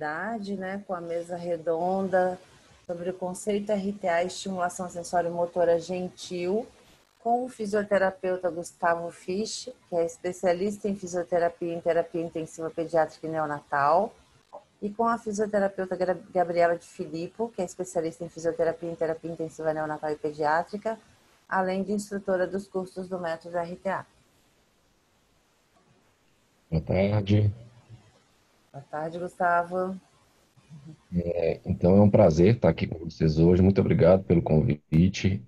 continuidade, né, com a mesa redonda sobre o conceito RTA, estimulação sensório-motora gentil, com o fisioterapeuta Gustavo Fisch, que é especialista em fisioterapia e terapia intensiva pediátrica e neonatal, e com a fisioterapeuta Gabriela de Filippo, que é especialista em fisioterapia e terapia intensiva neonatal e pediátrica, além de instrutora dos cursos do método RTA. Boa tarde. Boa tarde, Gustavo. Então é um prazer estar aqui com vocês hoje. Muito obrigado pelo convite.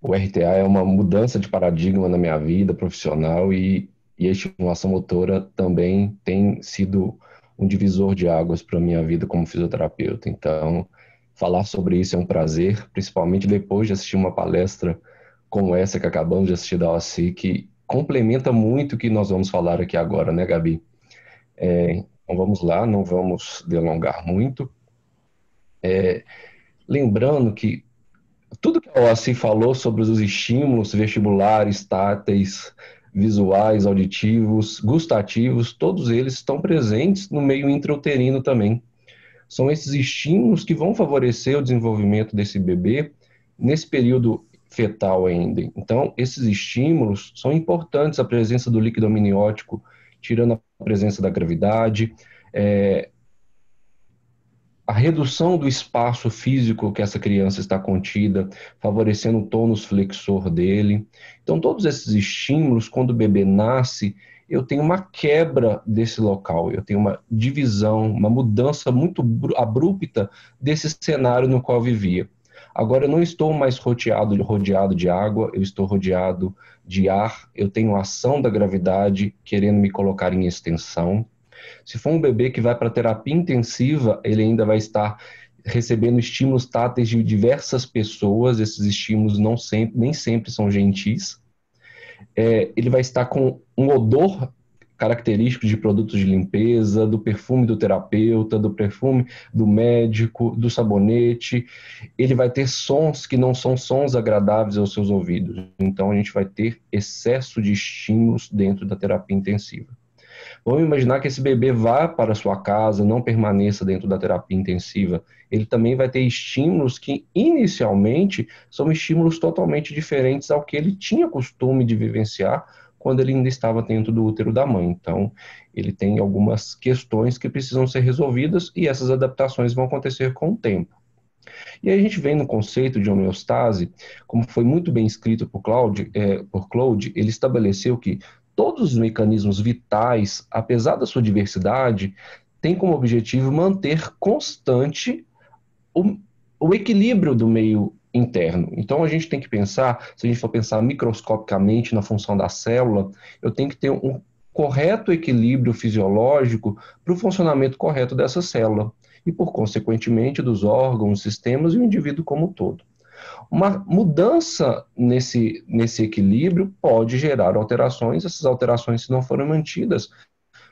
O RTA é uma mudança de paradigma na minha vida profissional e a estimulação motora também tem sido um divisor de águas para a minha vida como fisioterapeuta. Então, falar sobre isso é um prazer, principalmente depois de assistir uma palestra como essa que acabamos de assistir da OACI, que complementa muito o que nós vamos falar aqui agora, né, Gabi? Então vamos lá, não vamos delongar muito. Lembrando que tudo que a OACI falou sobre os estímulos vestibulares, táteis, visuais, auditivos, gustativos, todos eles estão presentes no meio intrauterino também. São esses estímulos que vão favorecer o desenvolvimento desse bebê nesse período fetal ainda. Então, esses estímulos são importantes, a presença do líquido amniótico, tirando a presença da gravidade, a redução do espaço físico que essa criança está contida, favorecendo o tônus flexor dele. Então, todos esses estímulos, quando o bebê nasce, eu tenho uma quebra desse local, eu tenho uma divisão, uma mudança muito abrupta desse cenário no qual eu vivia. Agora, eu não estou mais rodeado de água, eu estou rodeado de ar, eu tenho a ação da gravidade querendo me colocar em extensão. Se for um bebê que vai para terapia intensiva, ele ainda vai estar recebendo estímulos táteis de diversas pessoas, esses estímulos nem sempre são gentis. Ele vai estar com um odor característico de produtos de limpeza, do perfume do terapeuta, do perfume do médico, do sabonete. Ele vai ter sons que não são sons agradáveis aos seus ouvidos. Então, a gente vai ter excesso de estímulos dentro da terapia intensiva. Vamos imaginar que esse bebê vá para a sua casa, não permaneça dentro da terapia intensiva. Ele também vai ter estímulos que, inicialmente, são estímulos totalmente diferentes ao que ele tinha costume de vivenciar quando ele ainda estava dentro do útero da mãe. Então, ele tem algumas questões que precisam ser resolvidas e essas adaptações vão acontecer com o tempo. E aí a gente vem no conceito de homeostase, como foi muito bem escrito por Claude, ele estabeleceu que todos os mecanismos vitais, apesar da sua diversidade, têm como objetivo manter constante o, o equilíbrio do meio interno. Então a gente tem que pensar, se a gente for pensar microscopicamente na função da célula, eu tenho que ter um correto equilíbrio fisiológico para o funcionamento correto dessa célula e, por consequentemente, dos órgãos, sistemas e o indivíduo como um todo. Uma mudança nesse equilíbrio pode gerar alterações, essas alterações, se não forem mantidas,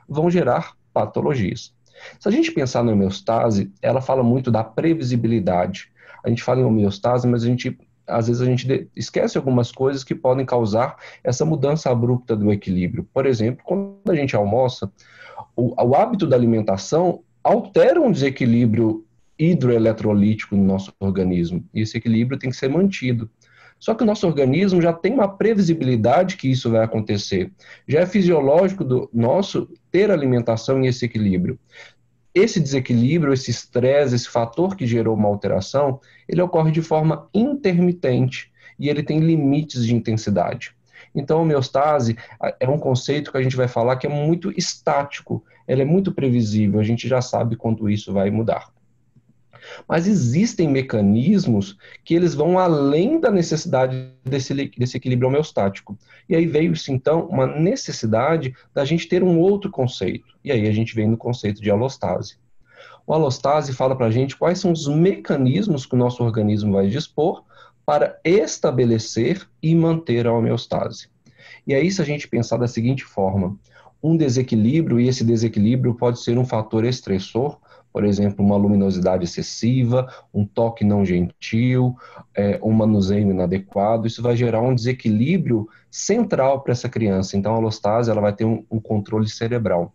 vão gerar patologias. Se a gente pensar na homeostase, ela fala muito da previsibilidade. A gente fala em homeostase, mas às vezes a gente esquece algumas coisas que podem causar essa mudança abrupta do equilíbrio. Por exemplo, quando a gente almoça, o hábito da alimentação altera um desequilíbrio hidroeletrolítico no nosso organismo. E esse equilíbrio tem que ser mantido. Só que o nosso organismo já tem uma previsibilidade que isso vai acontecer. Já é fisiológico do nosso ter alimentação e esse equilíbrio. Esse desequilíbrio, esse estresse, esse fator que gerou uma alteração, ele ocorre de forma intermitente e ele tem limites de intensidade. Então, a homeostase é um conceito que a gente vai falar que é muito estático, ela é muito previsível, a gente já sabe quando isso vai mudar. Mas existem mecanismos que eles vão além da necessidade desse equilíbrio homeostático. E aí veio-se, então, uma necessidade da gente ter um outro conceito. E aí a gente vem no conceito de alostase. O alostase fala para a gente quais são os mecanismos que o nosso organismo vai dispor para estabelecer e manter a homeostase. E aí, se a gente pensar da seguinte forma, um desequilíbrio, e esse desequilíbrio pode ser um fator estressor, por exemplo, uma luminosidade excessiva, um toque não gentil, um manuseio inadequado, isso vai gerar um desequilíbrio central para essa criança. Então, a alostase ela vai ter um controle cerebral.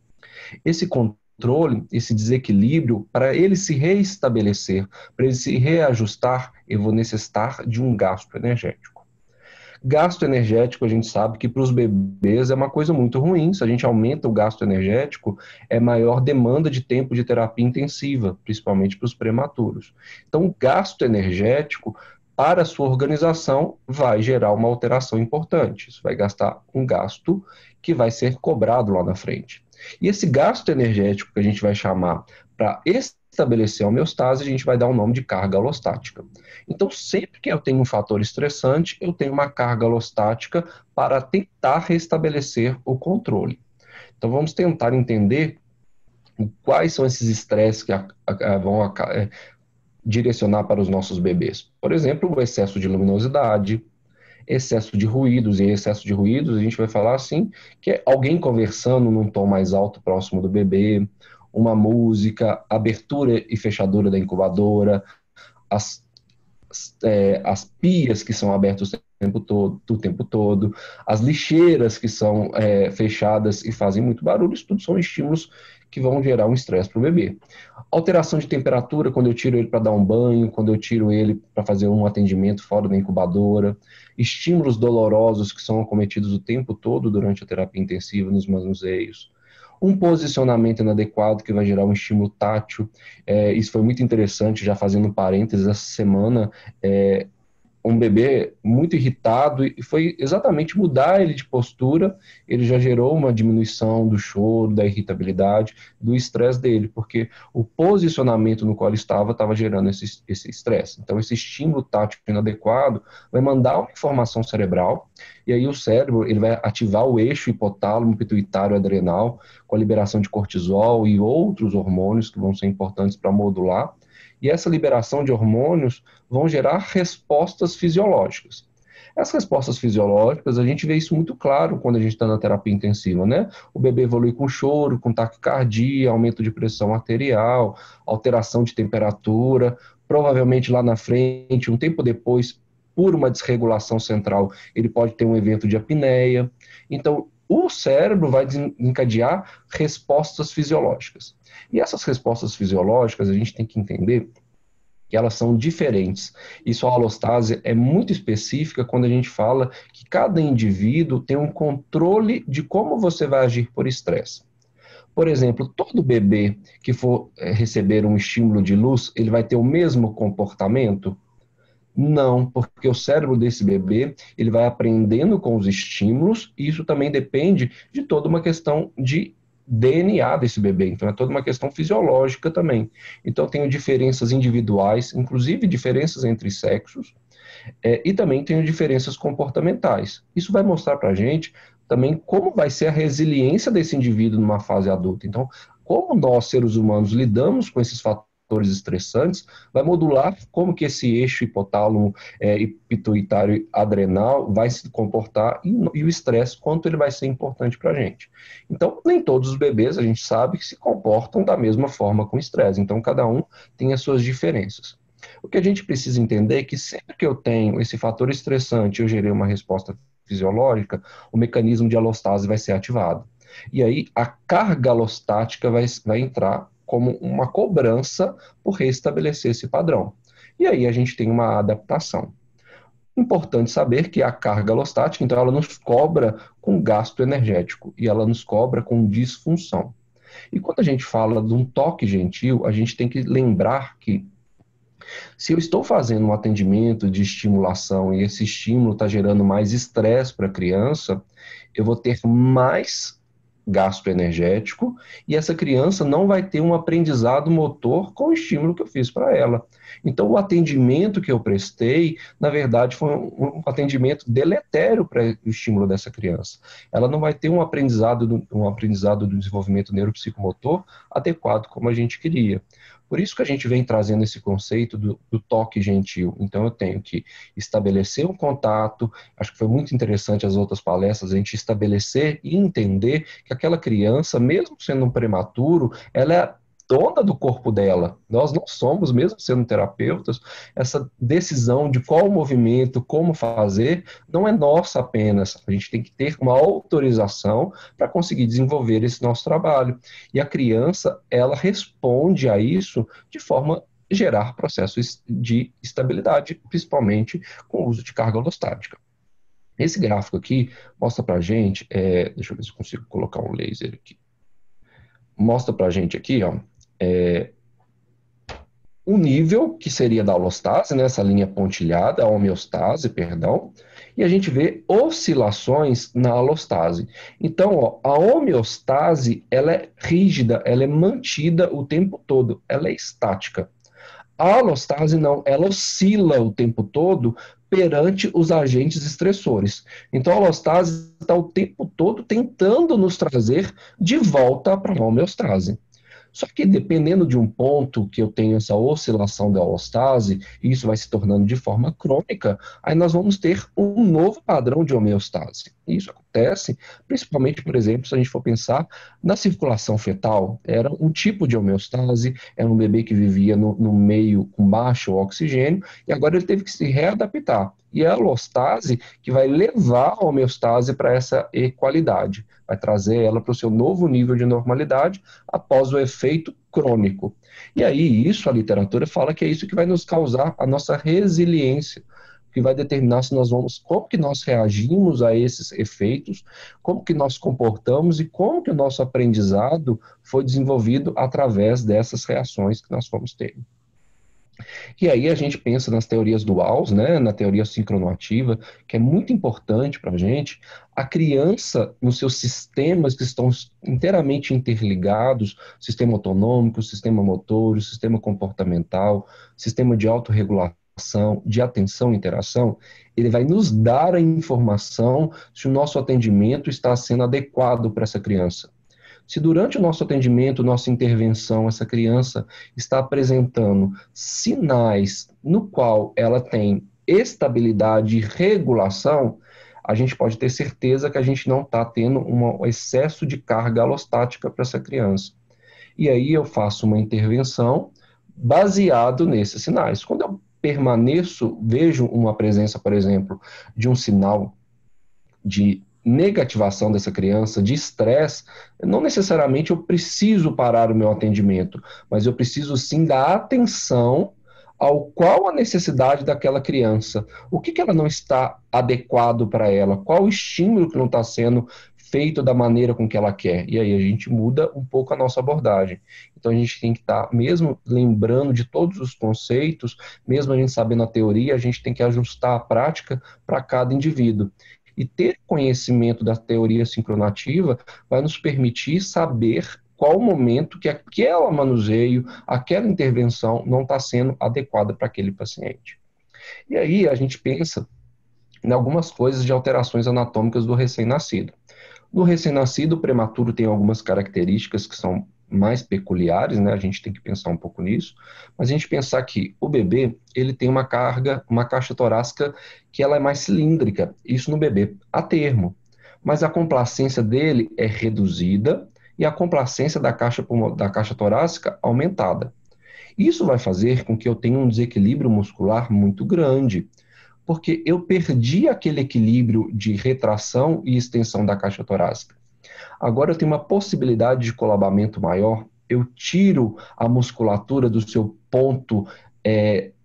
Esse controle descontrole, esse desequilíbrio, para ele se reestabelecer, para ele se reajustar, eu vou necessitar de um gasto energético. Gasto energético, a gente sabe que para os bebês é uma coisa muito ruim. Se a gente aumenta o gasto energético, é maior demanda de tempo de terapia intensiva, principalmente para os prematuros. Então, o gasto energético para a sua organização vai gerar uma alteração importante. Isso vai gastar um gasto que vai ser cobrado lá na frente. E esse gasto energético que a gente vai chamar para estabelecer a homeostase, a gente vai dar o nome de carga alostática. Então, sempre que eu tenho um fator estressante, eu tenho uma carga alostática para tentar restabelecer o controle. Então, vamos tentar entender quais são esses estresses que vão direcionar para os nossos bebês. Por exemplo, o excesso de luminosidade, excesso de ruídos. E excesso de ruídos, a gente vai falar assim, que é alguém conversando num tom mais alto próximo do bebê, uma música, abertura e fechadura da incubadora, as pias que são abertas o tempo todo, as lixeiras que são fechadas e fazem muito barulho, isso tudo são estímulos que vão gerar um estresse para o bebê. Alteração de temperatura, quando eu tiro ele para dar um banho, quando eu tiro ele para fazer um atendimento fora da incubadora, estímulos dolorosos que são acometidos o tempo todo durante a terapia intensiva nos manuseios, um posicionamento inadequado que vai gerar um estímulo tátil. Isso foi muito interessante, já fazendo um parênteses, essa semana, um bebê muito irritado, e foi exatamente mudar ele de postura, ele já gerou uma diminuição do choro, da irritabilidade, do estresse dele, porque o posicionamento no qual ele estava gerando esse estresse. Então, esse estímulo tático inadequado vai mandar uma informação cerebral, e aí o cérebro ele vai ativar o eixo hipotálamo, pituitário, adrenal, com a liberação de cortisol e outros hormônios que vão ser importantes para modular, e essa liberação de hormônios vão gerar respostas fisiológicas. As respostas fisiológicas, a gente vê isso muito claro quando a gente está na terapia intensiva, né? O bebê evolui com choro, com taquicardia, aumento de pressão arterial, alteração de temperatura, provavelmente lá na frente, um tempo depois, por uma desregulação central, ele pode ter um evento de apneia. Então, o cérebro vai desencadear respostas fisiológicas. E essas respostas fisiológicas, a gente tem que entender que elas são diferentes. Isso, a alostase é muito específica quando a gente fala que cada indivíduo tem um controle de como você vai agir por estresse. Por exemplo, todo bebê que for receber um estímulo de luz, ele vai ter o mesmo comportamento? Não, porque o cérebro desse bebê, ele vai aprendendo com os estímulos, e isso também depende de toda uma questão de DNA desse bebê, então é toda uma questão fisiológica também. Então eu tenho diferenças individuais, inclusive diferenças entre sexos, e também tenho diferenças comportamentais. Isso vai mostrar para a gente também como vai ser a resiliência desse indivíduo numa fase adulta. Então, como nós, seres humanos, lidamos com esses fatores estressantes, vai modular como que esse eixo hipotálamo e pituitário adrenal vai se comportar e o estresse, quanto ele vai ser importante para a gente. Então, nem todos os bebês, a gente sabe, que se comportam da mesma forma com estresse. Então, cada um tem as suas diferenças. O que a gente precisa entender é que sempre que eu tenho esse fator estressante, eu gerei uma resposta fisiológica, o mecanismo de alostase vai ser ativado. E aí, a carga alostática vai entrar como uma cobrança por restabelecer esse padrão. E aí a gente tem uma adaptação. Importante saber que a carga alostática, então, ela nos cobra com gasto energético e ela nos cobra com disfunção. E quando a gente fala de um toque gentil, a gente tem que lembrar que se eu estou fazendo um atendimento de estimulação e esse estímulo está gerando mais estresse para a criança, eu vou ter mais gasto energético, e essa criança não vai ter um aprendizado motor com o estímulo que eu fiz para ela. Então, o atendimento que eu prestei, na verdade, foi um atendimento deletério para o estímulo dessa criança. Ela não vai ter um aprendizado do desenvolvimento neuropsicomotor adequado como a gente queria. Por isso que a gente vem trazendo esse conceito do toque gentil. Então, eu tenho que estabelecer um contato. Acho que foi muito interessante as outras palestras, a gente estabelecer e entender que aquela criança, mesmo sendo um prematuro, ela dona do corpo dela. Nós não somos, mesmo sendo terapeutas, essa decisão de qual movimento, como fazer, não é nossa apenas. A gente tem que ter uma autorização para conseguir desenvolver esse nosso trabalho. E a criança, ela responde a isso de forma a gerar processos de estabilidade, principalmente com o uso de carga alostática. Esse gráfico aqui mostra para a gente, deixa eu ver se eu consigo colocar um laser aqui. Mostra para a gente aqui, ó, o nível que seria da alostase, né, essa linha pontilhada, a homeostase, perdão, e a gente vê oscilações na alostase. Então, ó, a homeostase, ela é rígida, ela é mantida o tempo todo, ela é estática. A alostase não, ela oscila o tempo todo perante os agentes estressores. Então, a alostase está o tempo todo tentando nos trazer de volta para a homeostase. Só que dependendo de um ponto que eu tenho essa oscilação da alostase, e isso vai se tornando de forma crônica, aí nós vamos ter um novo padrão de homeostase. E isso acontece, principalmente, por exemplo, se a gente for pensar na circulação fetal, era um tipo de homeostase, era um bebê que vivia no meio com baixo oxigênio, e agora ele teve que se readaptar. E é a alostase que vai levar a homeostase para essa equalidade, vai trazer ela para o seu novo nível de normalidade após o efeito crônico. E aí, isso a literatura fala que é isso que vai nos causar a nossa resiliência, que vai determinar se nós vamos, como que nós reagimos a esses efeitos, como que nós comportamos e como que o nosso aprendizado foi desenvolvido através dessas reações que nós fomos tendo. E aí a gente pensa nas teorias duais, né, na teoria sincronoativa, que é muito importante para a gente. A criança, nos seus sistemas que estão inteiramente interligados, sistema autonômico, sistema motor, sistema comportamental, sistema de autorregulação, de atenção e interação, ele vai nos dar a informação se o nosso atendimento está sendo adequado para essa criança. Se durante o nosso atendimento, nossa intervenção, essa criança está apresentando sinais no qual ela tem estabilidade e regulação, a gente pode ter certeza que a gente não está tendo um excesso de carga alostática para essa criança. E aí eu faço uma intervenção baseado nesses sinais. Quando eu permaneço, vejo uma presença, por exemplo, de um sinal de negativação dessa criança, de estresse, não necessariamente eu preciso parar o meu atendimento, mas eu preciso sim dar atenção ao qual a necessidade daquela criança, o que ela não está adequado para ela, qual o estímulo que não está sendo feito da maneira com que ela quer. E aí a gente muda um pouco a nossa abordagem. Então a gente tem que estar, mesmo lembrando de todos os conceitos, mesmo a gente sabendo a teoria, a gente tem que ajustar a prática para cada indivíduo. E ter conhecimento da teoria sincronativa vai nos permitir saber qual o momento que aquele manuseio, aquela intervenção não está sendo adequada para aquele paciente. E aí a gente pensa em algumas coisas de alterações anatômicas do recém-nascido. No recém-nascido, o prematuro tem algumas características que são mais peculiares, né? A gente tem que pensar um pouco nisso, mas a gente pensar que o bebê, ele tem uma caixa torácica que ela é mais cilíndrica, isso no bebê a termo, mas a complacência dele é reduzida e a complacência da caixa torácica aumentada. Isso vai fazer com que eu tenha um desequilíbrio muscular muito grande, porque eu perdi aquele equilíbrio de retração e extensão da caixa torácica. Agora eu tenho uma possibilidade de colabamento maior, eu tiro a musculatura do seu ponto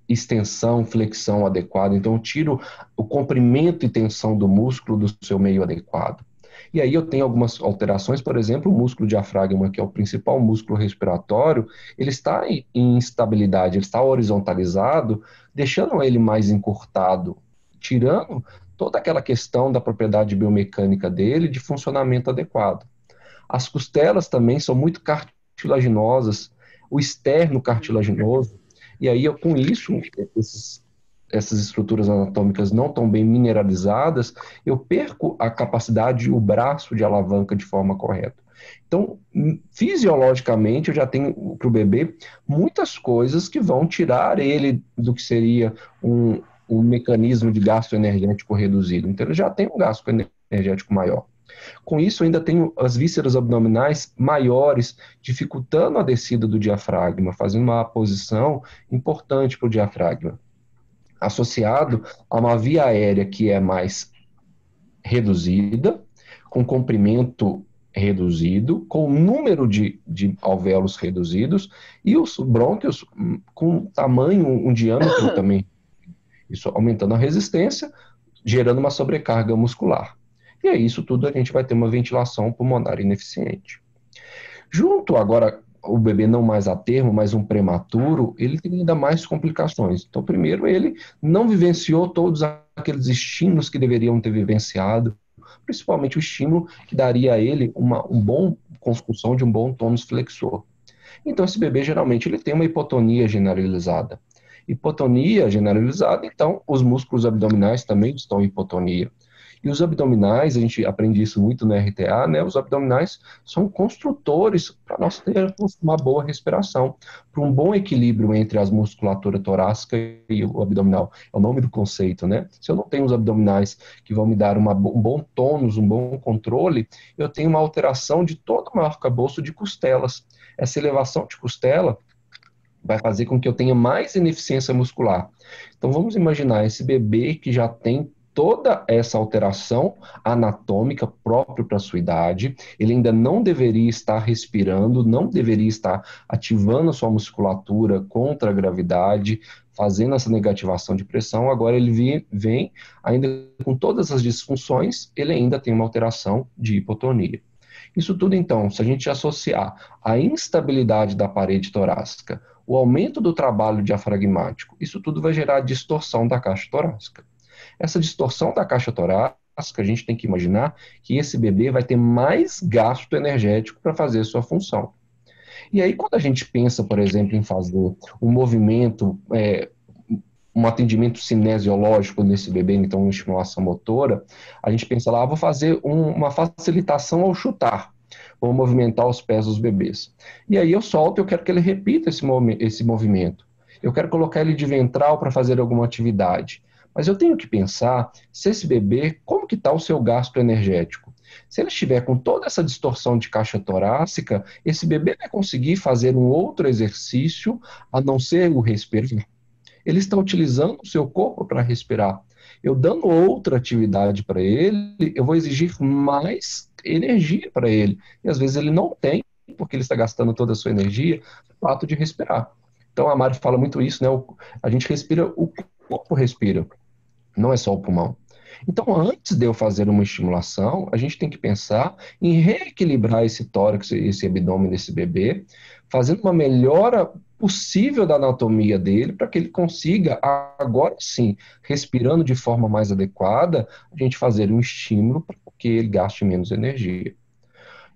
extensão, flexão adequado, então eu tiro o comprimento e tensão do músculo do seu meio adequado. E aí eu tenho algumas alterações, por exemplo, o músculo diafragma, que é o principal músculo respiratório, ele está em instabilidade, ele está horizontalizado, deixando ele mais encurtado, tirando toda aquela questão da propriedade biomecânica dele de funcionamento adequado. As costelas também são muito cartilaginosas, o externo cartilaginoso, e aí com isso, essas estruturas anatômicas não tão bem mineralizadas, eu perco a capacidade, o braço de alavanca de forma correta. Então, fisiologicamente, eu já tenho para o bebê muitas coisas que vão tirar ele do que seria um mecanismo de gasto energético reduzido. Então, ele já tem um gasto energético maior. Com isso, eu ainda tenho as vísceras abdominais maiores, dificultando a descida do diafragma, fazendo uma posição importante para o diafragma. Associado a uma via aérea que é mais reduzida, com comprimento reduzido, com número de alvéolos reduzidos, e os brônquios com tamanho, um diâmetro também, isso aumentando a resistência, gerando uma sobrecarga muscular. E é isso tudo, a gente vai ter uma ventilação pulmonar ineficiente. Junto agora, o bebê não mais a termo, mas um prematuro, ele tem ainda mais complicações. Então, primeiro, ele não vivenciou todos aqueles estímulos que deveriam ter vivenciado, principalmente o estímulo que daria a ele um bom construção de um bom tônus flexor. Então, esse bebê, geralmente, ele tem uma hipotonia generalizada. Hipotonia generalizada, então, os músculos abdominais também estão em hipotonia. E os abdominais, a gente aprende isso muito no RTA, né? Os abdominais são construtores para nós termos uma boa respiração, para um bom equilíbrio entre a musculatura torácica e o abdominal. É o nome do conceito, né? Se eu não tenho os abdominais que vão me dar um bom tônus, um bom controle, eu tenho uma alteração de todo o meu arcabouço de costelas. Essa elevação de costela vai fazer com que eu tenha mais ineficiência muscular. Então vamos imaginar esse bebê que já tem toda essa alteração anatômica própria para a sua idade, ele ainda não deveria estar respirando, não deveria estar ativando a sua musculatura contra a gravidade, fazendo essa negativação de pressão, agora ele vem ainda com todas as disfunções, ele ainda tem uma alteração de hipotonia. Isso tudo, então, se a gente associar a instabilidade da parede torácica, o aumento do trabalho diafragmático, isso tudo vai gerar distorção da caixa torácica. Essa distorção da caixa torácica, a gente tem que imaginar que esse bebê vai ter mais gasto energético para fazer sua função. E aí, quando a gente pensa, por exemplo, em fazer um movimento, um atendimento cinesiológico nesse bebê, então uma estimulação motora, a gente pensa lá, vou fazer uma facilitação ao chutar, vou movimentar os pés dos bebês. E aí eu solto, eu quero que ele repita esse movimento. Eu quero colocar ele de ventral para fazer alguma atividade. Mas eu tenho que pensar se esse bebê, como que está o seu gasto energético? Se ele estiver com toda essa distorção de caixa torácica, esse bebê vai conseguir fazer um outro exercício a não ser o respirar. Ele está utilizando o seu corpo para respirar. Eu dando outra atividade para ele, eu vou exigir mais energia para ele. E às vezes ele não tem, porque ele está gastando toda a sua energia no ato de respirar. Então a Mari fala muito isso, né? A gente respira, o corpo respira, não é só o pulmão. Então, antes de eu fazer uma estimulação, a gente tem que pensar em reequilibrar esse tórax, esse abdômen desse bebê, fazendo uma melhora possível da anatomia dele, para que ele consiga, agora sim, respirando de forma mais adequada, a gente fazer um estímulo para que ele gaste menos energia.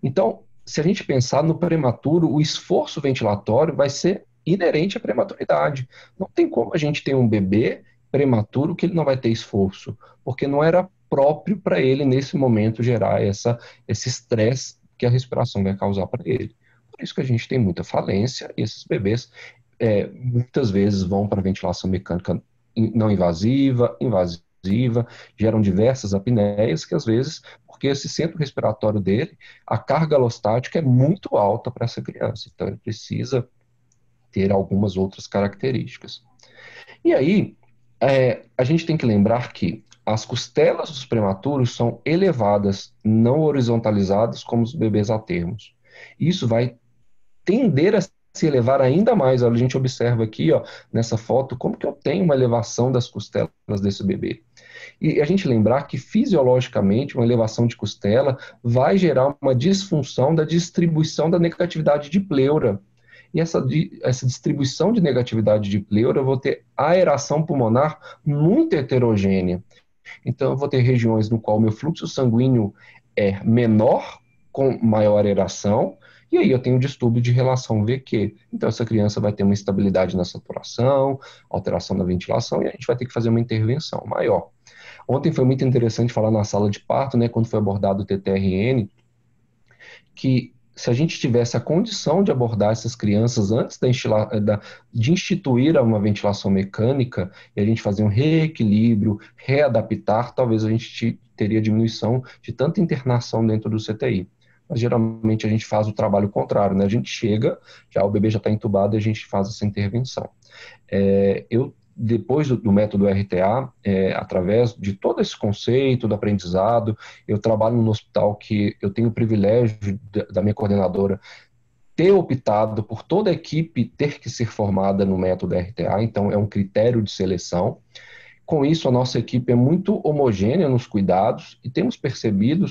Então, se a gente pensar no prematuro, o esforço ventilatório vai ser inerente à prematuridade. Não tem como a gente ter um bebê prematuro que ele não vai ter esforço, porque não era próprio para ele, nesse momento, gerar esse estresse que a respiração vai causar para ele. Por isso que a gente tem muita falência, e esses bebês muitas vezes vão para ventilação mecânica não invasiva, geram diversas apneias que às vezes, porque esse centro respiratório dele, a carga alostática é muito alta para essa criança, então ele precisa ter algumas outras características. E aí, a gente tem que lembrar que as costelas dos prematuros são elevadas, não horizontalizadas como os bebês a termos. Isso vai tender a se elevar ainda mais. A gente observa aqui, ó, nessa foto, como que eu tenho uma elevação das costelas desse bebê. E a gente lembrar que fisiologicamente uma elevação de costela vai gerar uma disfunção da distribuição da negatividade de pleura. E essa distribuição de negatividade de pleura, eu vou ter aeração pulmonar muito heterogênea. Então, eu vou ter regiões no qual o meu fluxo sanguíneo é menor, com maior aeração, e aí eu tenho um distúrbio de relação VQ. Então, essa criança vai ter uma instabilidade na saturação, alteração na ventilação, e a gente vai ter que fazer uma intervenção maior. Ontem foi muito interessante falar na sala de parto, né, quando foi abordado o TTRN, que se a gente tivesse a condição de abordar essas crianças antes de instituir uma ventilação mecânica, e a gente fazer um reequilíbrio, readaptar, talvez a gente teria diminuição de tanta internação dentro do CTI. Mas geralmente a gente faz o trabalho contrário, né? A gente chega, já o bebê já está entubado e a gente faz essa intervenção. Depois do método RTA, através de todo esse conceito do aprendizado, eu trabalho num hospital que eu tenho o privilégio da minha coordenadora ter optado por toda a equipe ter que ser formada no método RTA, então é um critério de seleção. Com isso, a nossa equipe é muito homogênea nos cuidados e temos percebido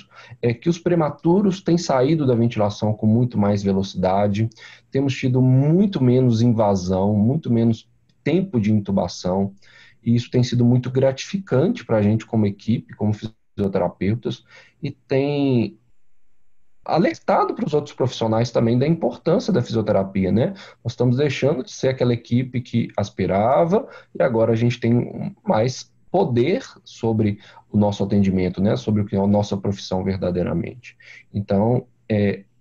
que os prematuros têm saído da ventilação com muito mais velocidade, temos tido muito menos invasão, muito menos tempo de intubação, e isso tem sido muito gratificante para a gente como equipe, como fisioterapeutas, e tem alertado para os outros profissionais também da importância da fisioterapia, né? Nós estamos deixando de ser aquela equipe que aspirava e agora a gente tem mais poder sobre o nosso atendimento, né? Sobre o que é a nossa profissão verdadeiramente. Então,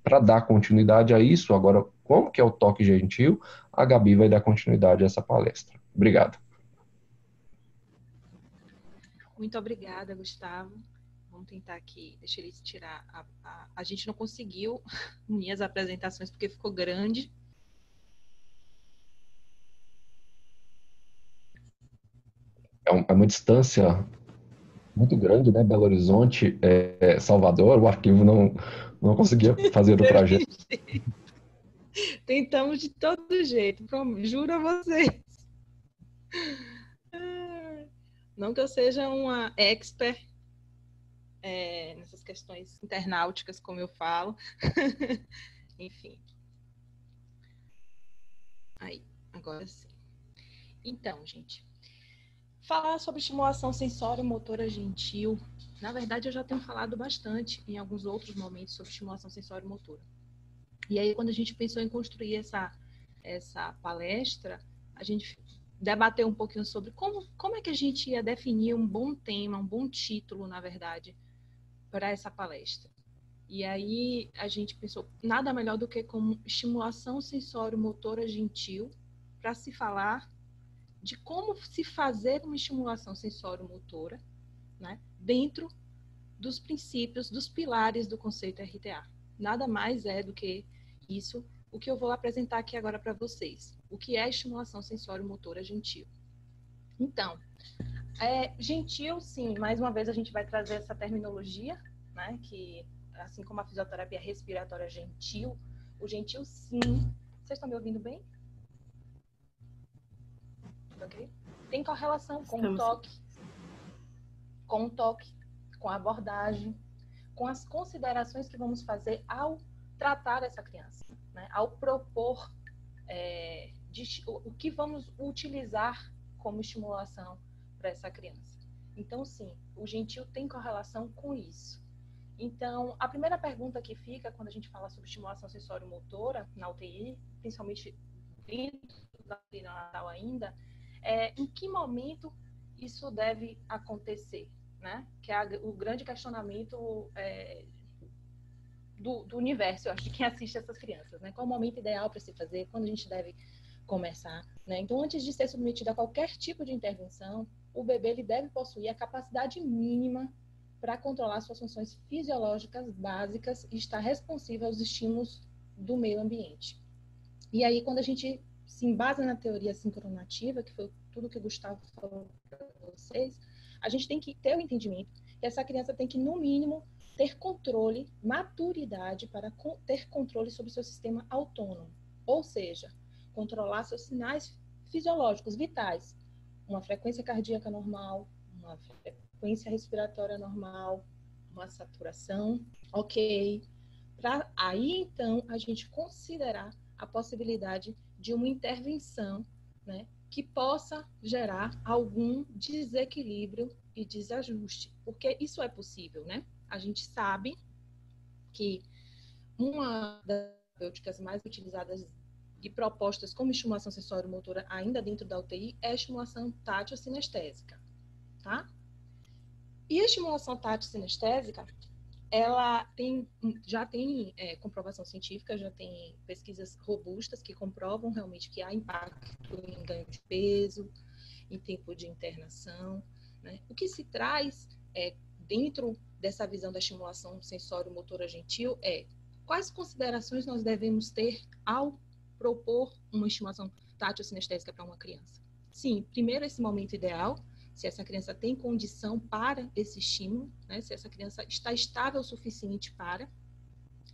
para dar continuidade a isso, agora, como que é o toque gentil, a Gabi vai dar continuidade a essa palestra. Obrigado. Muito obrigada, Gustavo. Vamos tentar aqui, deixa ele tirar. A gente não conseguiu unir as apresentações porque ficou grande. É uma distância muito grande, né? Belo Horizonte, Salvador, o arquivo não conseguia fazer o trajeto. Tentamos de todo jeito, juro a vocês. Não que eu seja uma expert nessas questões internauticas, como eu falo. Enfim. Aí, agora sim. Então, gente, falar sobre estimulação sensório-motora gentil. Na verdade, eu já tenho falado bastante em alguns outros momentos sobre estimulação sensório-motora. E aí, quando a gente pensou em construir essa palestra, a gente debateu um pouquinho sobre como é que a gente ia definir um bom tema, um bom título, na verdade, para essa palestra. E aí a gente pensou nada melhor do que como estimulação sensório-motora gentil para se falar de como se fazer uma estimulação sensório-motora, né, dentro dos princípios, dos pilares do conceito RTA. Nada mais é do que isso, o que eu vou apresentar aqui agora para vocês. O que é estimulação sensório-motora gentil? Então, gentil, sim, mais uma vez a gente vai trazer essa terminologia, né, que assim como a fisioterapia respiratória gentil, o gentil, sim. Vocês estão me ouvindo bem? Okay? Tem correlação com o toque, com a abordagem, com as considerações que vamos fazer ao tratar essa criança, né? Ao propor o que vamos utilizar como estimulação para essa criança. Então, sim, o gentil tem correlação com isso. Então, a primeira pergunta que fica quando a gente fala sobre estimulação sensório-motora na UTI, principalmente dentro da UTI neonatal ainda, em que momento isso deve acontecer, né? Que é o grande questionamento do universo, eu acho, de quem assiste essas crianças, né? Qual o momento ideal para se fazer, quando a gente deve começar, né? Então, antes de ser submetido a qualquer tipo de intervenção, o bebê ele deve possuir a capacidade mínima para controlar suas funções fisiológicas básicas e estar responsível aos estímulos do meio ambiente. E aí, quando a gente se embasa na teoria sincronativa, que foi tudo que o Gustavo falou para vocês, a gente tem que ter o entendimento que essa criança tem que, no mínimo, ter controle, maturidade para ter controle sobre o seu sistema autônomo. Ou seja, controlar seus sinais fisiológicos, vitais. Uma frequência cardíaca normal, uma frequência respiratória normal, uma saturação, ok. Para aí, então, a gente considerar a possibilidade de uma intervenção, né, que possa gerar algum desequilíbrio e desajuste, porque isso é possível, né? A gente sabe que uma das terapêuticas mais utilizadas e propostas como estimulação sensório-motora ainda dentro da UTI é a estimulação tátil-sinestésica, tá? E a estimulação tátil-sinestésica, ela já tem comprovação científica, já tem pesquisas robustas que comprovam realmente que há impacto em ganho de peso, em tempo de internação, né? O que se traz dentro dessa visão da estimulação sensório-motora gentil quais considerações nós devemos ter ao propor uma estimulação tátil-sinestésica para uma criança. Sim, primeiro esse momento ideal, se essa criança tem condição para esse estímulo, né, se essa criança está estável o suficiente para,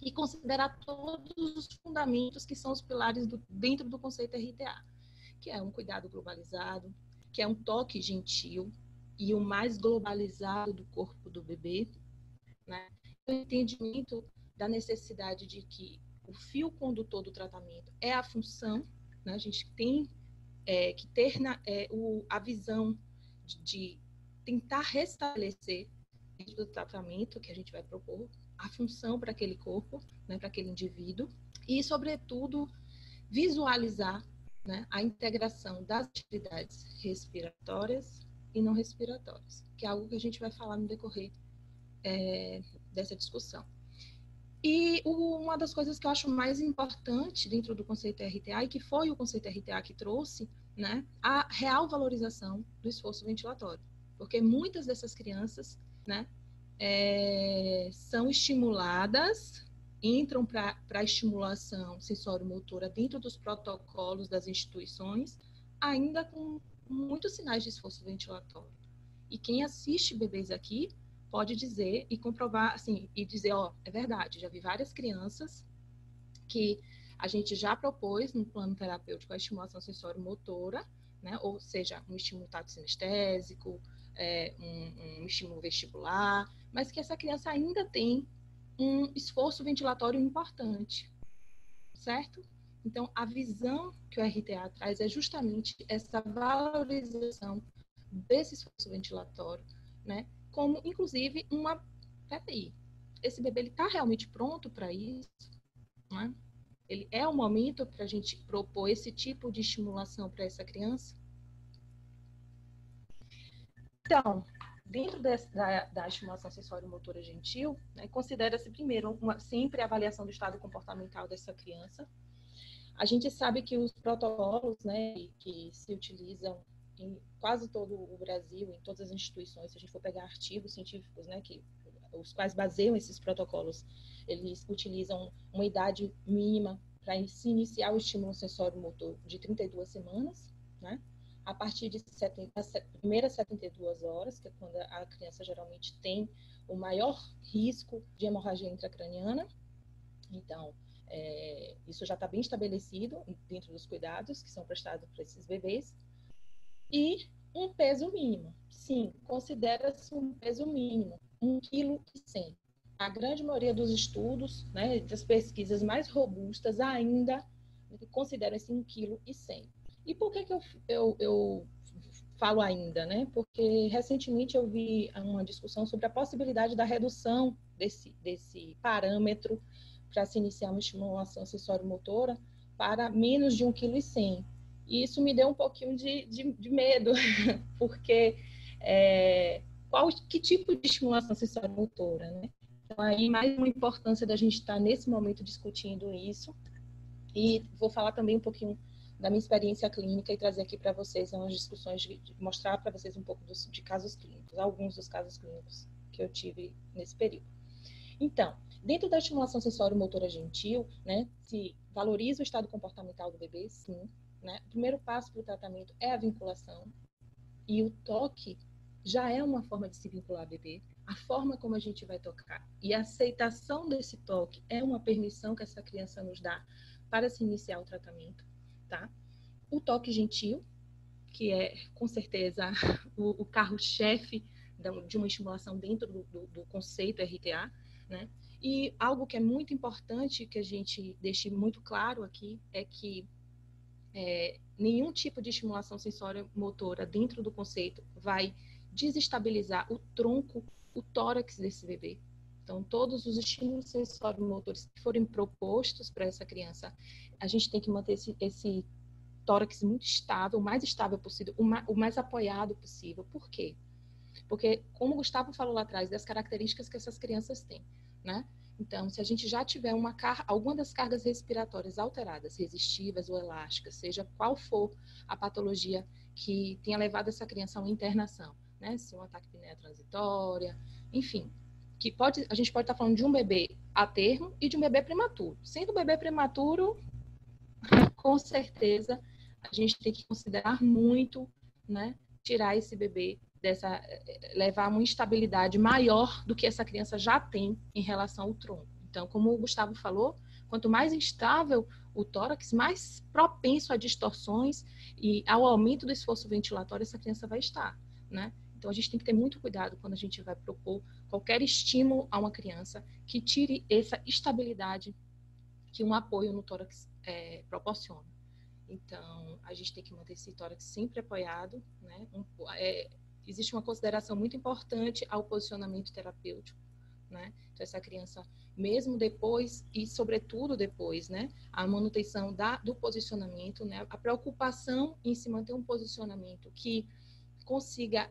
e considerar todos os fundamentos que são os pilares dentro do conceito RTA, que é um cuidado globalizado, que é um toque gentil e o mais globalizado do corpo do bebê, né? O entendimento da necessidade de que o fio condutor do tratamento é a função, né? A gente tem que ter a visão de tentar restabelecer dentro do tratamento que a gente vai propor a função para aquele corpo, né, para aquele indivíduo, e, sobretudo, visualizar, né, a integração das atividades respiratórias e não respiratórias, que é algo que a gente vai falar no decorrer dessa discussão. E uma das coisas que eu acho mais importante dentro do conceito RTA, e que foi o conceito RTA que trouxe, né, a real valorização do esforço ventilatório, porque muitas dessas crianças, né, são estimuladas, entram para a estimulação sensório-motora dentro dos protocolos das instituições, ainda com muitos sinais de esforço ventilatório. E quem assiste bebês aqui pode dizer e comprovar, assim, e dizer, é verdade, já vi várias crianças que a gente já propôs no plano terapêutico a estimulação sensório-motora, né, ou seja, um estímulo tátil-sinestésico, um estímulo vestibular, mas que essa criança ainda tem um esforço ventilatório importante, certo? Então, a visão que o RTA traz é justamente essa valorização desse esforço ventilatório, né? Como, inclusive, peraí, esse bebê está realmente pronto para isso? Né? Ele é o momento para a gente propor esse tipo de estimulação para essa criança? Então, dentro da estimulação sensório-motora gentil, né, considera-se primeiro sempre a avaliação do estado comportamental dessa criança. A gente sabe que os protocolos, né, que se utilizam em quase todo o Brasil, em todas as instituições, se a gente for pegar artigos científicos, né, os quais baseiam esses protocolos, eles utilizam uma idade mínima para se iniciar o estímulo sensório-motor de 32 semanas, né? A partir de primeiras 72 horas, que é quando a criança geralmente tem o maior risco de hemorragia intracraniana. Então, isso já está bem estabelecido dentro dos cuidados que são prestados para esses bebês. E um peso mínimo. Sim, considera-se um peso mínimo, 1,1 kg. A grande maioria dos estudos, né, das pesquisas mais robustas ainda consideram esse 1,1 kg. E por que eu falo ainda, né? Porque recentemente eu vi uma discussão sobre a possibilidade da redução desse parâmetro para se iniciar uma estimulação sensório-motora para menos de 1,1 kg. E isso me deu um pouquinho de medo, porque que tipo de estimulação sensório-motora, né? Então, aí mais uma importância da gente estar nesse momento discutindo isso. E vou falar também um pouquinho da minha experiência clínica e trazer aqui para vocês umas discussões, de mostrar para vocês um pouco de casos clínicos, alguns dos casos clínicos que eu tive nesse período. Então, dentro da estimulação sensório-motora gentil, né, se valoriza o estado comportamental do bebê, sim, né? O primeiro passo para o tratamento é a vinculação, e o toque já é uma forma de se vincular ao bebê, a forma como a gente vai tocar. E a aceitação desse toque é uma permissão que essa criança nos dá para se iniciar o tratamento, tá? O toque gentil, que é, com certeza, o carro-chefe de uma estimulação dentro do conceito RTA, né? E algo que é muito importante que a gente deixe muito claro aqui é que nenhum tipo de estimulação sensório-motora dentro do conceito vai desestabilizar o tronco, o tórax desse bebê. Então, todos os estímulos sensório-motores que forem propostos para essa criança, a gente tem que manter esse tórax muito estável, o mais estável possível, o mais apoiado possível. Por quê? Porque, como o Gustavo falou lá atrás, das características que essas crianças têm, né? Então, se a gente já tiver alguma das cargas respiratórias alteradas, resistivas ou elásticas, seja qual for a patologia que tenha levado essa criança a uma internação, né? Se um ataque de apneia transitória, enfim, a gente pode estar falando de um bebê a termo e de um bebê prematuro. Sendo um bebê prematuro, com certeza, a gente tem que considerar muito, né? Tirar esse bebê levar uma instabilidade maior do que essa criança já tem em relação ao tronco. Então, como o Gustavo falou, quanto mais instável o tórax, mais propenso a distorções e ao aumento do esforço ventilatório essa criança vai estar, né? Então, a gente tem que ter muito cuidado quando a gente vai propor qualquer estímulo a uma criança que tire essa estabilidade que um apoio no tórax proporciona. Então, a gente tem que manter esse tórax sempre apoiado, né? Existe uma consideração muito importante ao posicionamento terapêutico, né? Então, essa criança, mesmo depois e sobretudo depois, né? A manutenção do posicionamento, né? A preocupação em se manter um posicionamento que consiga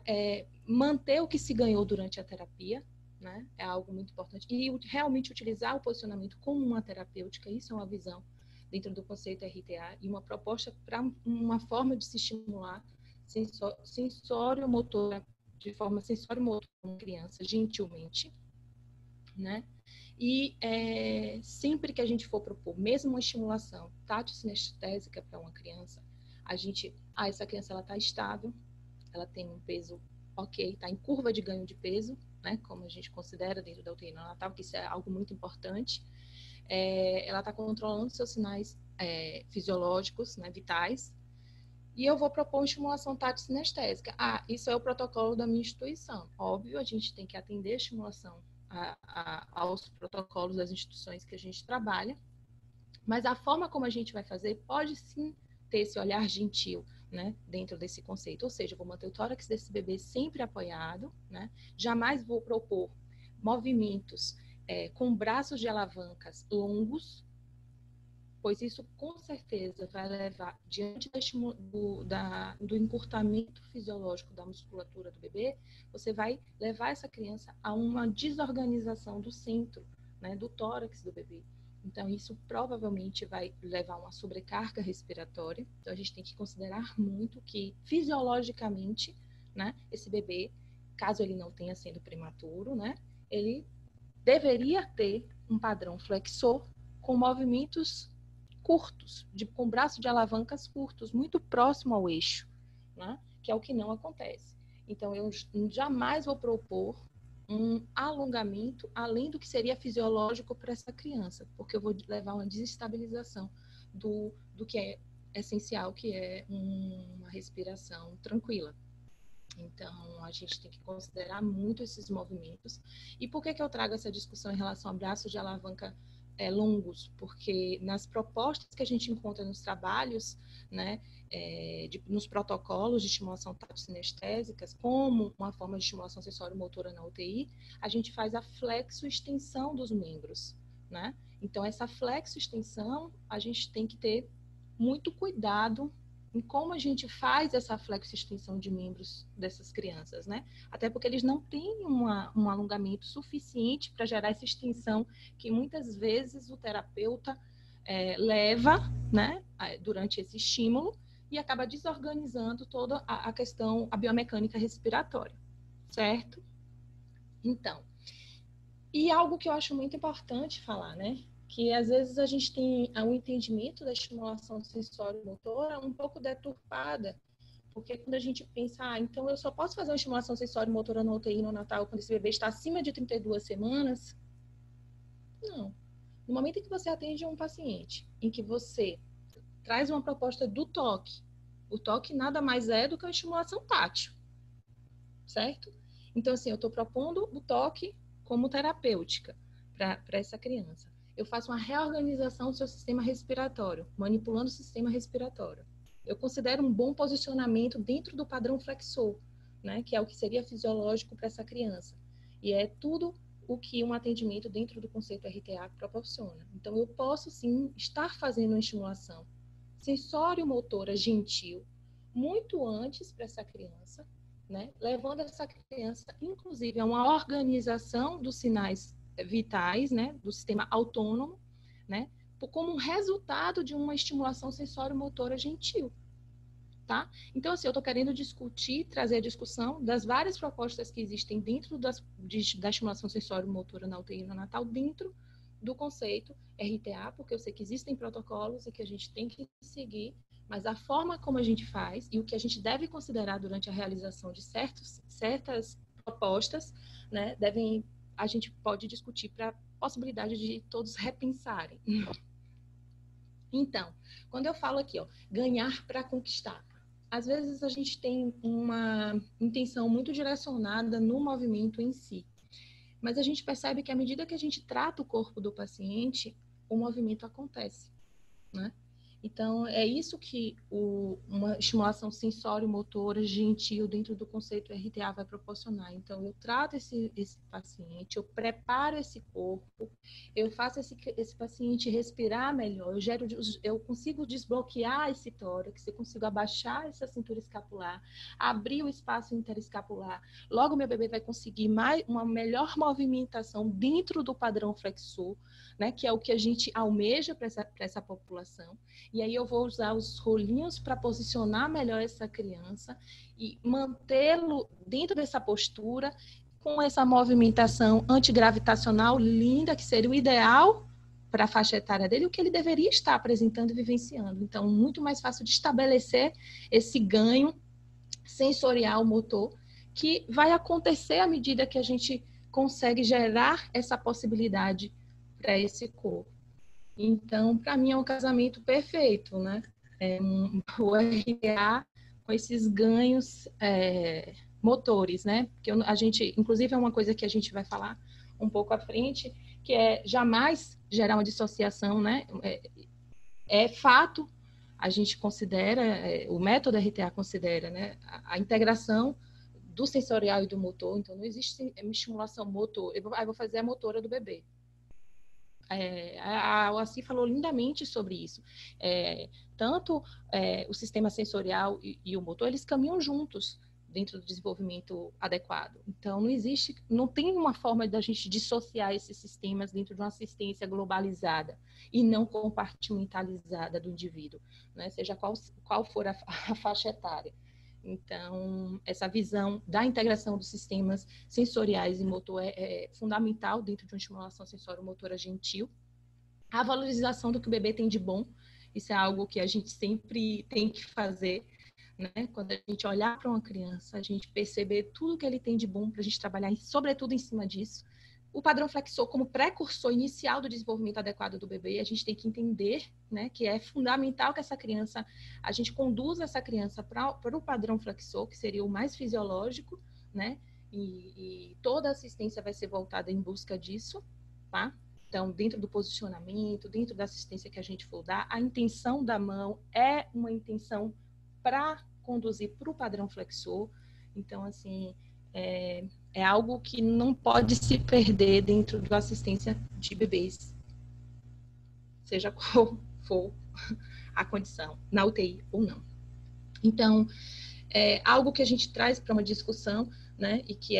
manter o que se ganhou durante a terapia, né? É algo muito importante. E realmente utilizar o posicionamento como uma terapêutica, isso é uma visão dentro do conceito RTA e uma proposta para uma forma de se estimular sensório-motora, de forma sensório-motora com criança, gentilmente, né? E sempre que a gente for propor, mesmo uma estimulação tátil-sinestésica para uma criança, essa criança ela está estável, ela tem um peso ok, está em curva de ganho de peso, né? Como a gente considera dentro da UTI neonatal, que isso é algo muito importante. Ela está controlando seus sinais fisiológicos, né, vitais, e eu vou propor uma estimulação tátil-sinestésica. Isso é o protocolo da minha instituição. Óbvio, a gente tem que atender a estimulação aos protocolos das instituições que a gente trabalha, mas a forma como a gente vai fazer pode sim ter esse olhar gentil, né, dentro desse conceito. Ou seja, eu vou manter o tórax desse bebê sempre apoiado, né? Jamais vou propor movimentos com braços de alavancas longos, pois isso com certeza vai levar, diante do encurtamento fisiológico da musculatura do bebê, você vai levar essa criança a uma desorganização do centro, né, do tórax do bebê. Então, isso provavelmente vai levar a uma sobrecarga respiratória. Então, a gente tem que considerar muito que, fisiologicamente, né, esse bebê, caso ele não tenha sendo prematuro, né, ele deveria ter um padrão flexor com movimentos curtos, com braço de alavancas curtos, muito próximo ao eixo, né? Que é o que não acontece. Então, eu jamais vou propor um alongamento além do que seria fisiológico para essa criança, porque eu vou levar uma desestabilização do que é essencial, que é uma respiração tranquila. Então, a gente tem que considerar muito esses movimentos. E por que eu trago essa discussão em relação a braços de alavanca longos? Porque nas propostas que a gente encontra nos trabalhos, né, nos protocolos de estimulação tátil-sinestésicas, como uma forma de estimulação sensório-motora na UTI, a gente faz a flexo-extensão dos membros, né? Então, essa flexo-extensão, a gente tem que ter muito cuidado em como a gente faz essa flexo-extensão de membros dessas crianças, né? Até porque eles não têm um alongamento suficiente para gerar essa extensão que muitas vezes o terapeuta leva, né, durante esse estímulo e acaba desorganizando toda a questão, a biomecânica respiratória, certo? Então, e algo que eu acho muito importante falar, né? Que às vezes a gente tem um entendimento da estimulação sensório-motora um pouco deturpada, porque quando a gente pensa, então eu só posso fazer uma estimulação sensório-motora na UTI neonatal quando esse bebê está acima de 32 semanas? Não. No momento em que você atende um paciente, em que você traz uma proposta do toque, o toque nada mais é do que uma estimulação tátil, certo? Então, assim, eu estou propondo o toque como terapêutica para essa criança. Eu faço uma reorganização do seu sistema respiratório, manipulando o sistema respiratório. Eu considero um bom posicionamento dentro do padrão flexor, né, que é o que seria fisiológico para essa criança. E é tudo o que um atendimento dentro do conceito RTA proporciona. Então, eu posso, sim, estar fazendo uma estimulação sensório-motora gentil muito antes para essa criança, né, levando essa criança, inclusive, a uma organização dos sinais vitais, né, do sistema autônomo, né, como um resultado de uma estimulação sensório-motora gentil. tá? Então, assim, eu estou querendo discutir, trazer a discussão das várias propostas que existem dentro da estimulação sensório-motora na UTI neonatal, dentro do conceito RTA, porque eu sei que existem protocolos e que a gente tem que seguir, mas a forma como a gente faz e o que a gente deve considerar durante a realização de certas propostas, né, a gente pode discutir para a possibilidade de todos repensarem. Então, quando eu falo aqui, ó, ganhar para conquistar, às vezes a gente tem uma intenção muito direcionada no movimento em si, mas a gente percebe que à medida que a gente trata o corpo do paciente, o movimento acontece, né? Então, é isso que uma estimulação sensório-motora gentil dentro do conceito RTA vai proporcionar. Então, eu trato esse paciente, eu preparo esse corpo, eu faço esse paciente respirar melhor, eu consigo desbloquear esse tórax, eu consigo abaixar essa cintura escapular, abrir o espaço interescapular. Logo, meu bebê vai conseguir uma melhor movimentação dentro do padrão flexor, né, que é o que a gente almeja para essa população. E aí eu vou usar os rolinhos para posicionar melhor essa criança e mantê-lo dentro dessa postura, com essa movimentação antigravitacional linda, que seria o ideal para a faixa etária dele, o que ele deveria estar apresentando e vivenciando. Então, muito mais fácil de estabelecer esse ganho sensorial motor, que vai acontecer à medida que a gente consegue gerar essa possibilidade para esse corpo. Então, para mim é um casamento perfeito, né? O RTA com esses ganhos motores, né? Porque a gente, inclusive, é uma coisa que a gente vai falar um pouco à frente, que é jamais gerar uma dissociação, né? É fato, a gente considera, o método RTA considera, né? A integração do sensorial e do motor. Então, não existe estimulação motor. Eu vou fazer a motora do bebê. A OACI falou lindamente sobre isso. Tanto o sistema sensorial e o motor, eles caminham juntos dentro do desenvolvimento adequado. Então, não tem uma forma da gente dissociar esses sistemas dentro de uma assistência globalizada e não compartimentalizada do indivíduo, né? Seja qual for a faixa etária. Então, essa visão da integração dos sistemas sensoriais e motor é fundamental dentro de uma estimulação sensório-motora gentil. A valorização do que o bebê tem de bom, isso é algo que a gente sempre tem que fazer, né? Quando a gente olhar para uma criança, a gente perceber tudo que ele tem de bom para a gente trabalhar, sobretudo em cima disso. O padrão flexor como precursor inicial do desenvolvimento adequado do bebê, a gente tem que entender, né, que é fundamental que a gente conduza essa criança para o padrão flexor, que seria o mais fisiológico, né, e toda a assistência vai ser voltada em busca disso, tá? Então, dentro do posicionamento, dentro da assistência que a gente for dar, a intenção da mão é uma intenção para conduzir para o padrão flexor. Então, assim, é algo que não pode se perder dentro da assistência de bebês, seja qual for a condição, na UTI ou não. Então, algo que a gente traz para uma discussão, né, e que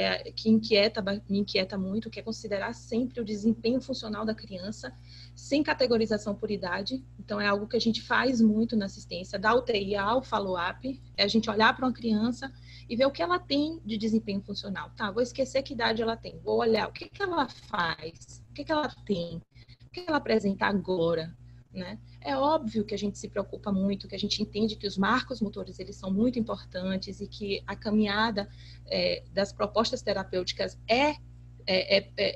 me inquieta muito, que é considerar sempre o desempenho funcional da criança, sem categorização por idade. Então, é algo que a gente faz muito na assistência, da UTI ao follow-up, é a gente olhar para uma criança e ver o que ela tem de desempenho funcional. Tá, vou esquecer que idade ela tem, vou olhar o que ela faz, o que ela tem, o que ela apresenta agora, né? É óbvio que a gente se preocupa muito, que a gente entende que os marcos motores eles são muito importantes e que a caminhada das propostas terapêuticas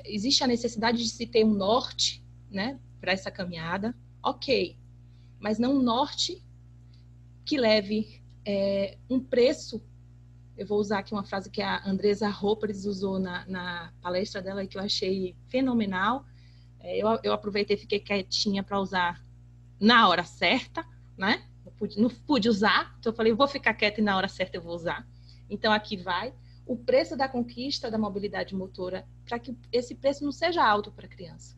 existe a necessidade de se ter um norte, né, para essa caminhada, ok, mas não um norte que leve um preço. Eu vou usar aqui uma frase que a Andresa Roperes usou na palestra dela e que eu achei fenomenal. Eu aproveitei e fiquei quietinha para usar na hora certa, né? Não pude usar, então eu falei, vou ficar quieta e na hora certa eu vou usar. Então, aqui vai o preço da conquista da mobilidade motora, para que esse preço não seja alto para a criança.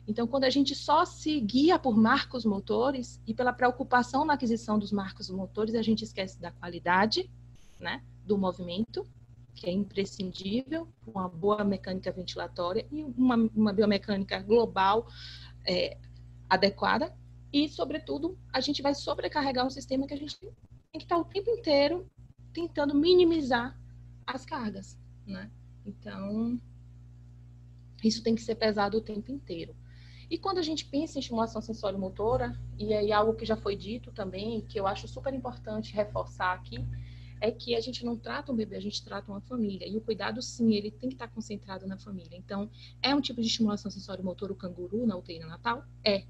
Então, quando a gente só se guia por marcos motores e pela preocupação na aquisição dos marcos motores, a gente esquece da qualidade, né, do movimento, que é imprescindível, uma boa mecânica ventilatória e uma biomecânica global adequada. E, sobretudo, a gente vai sobrecarregar um sistema que a gente tem que estar o tempo inteiro tentando minimizar as cargas, né? Então, isso tem que ser pesado o tempo inteiro. E quando a gente pensa em estimulação sensório-motora, e aí algo que já foi dito também, que eu acho super importante reforçar aqui, é que a gente não trata um bebê, a gente trata uma família. E o cuidado, sim, ele tem que estar concentrado na família. Então, é um tipo de estimulação sensório-motora o canguru na UTI neonatal? É.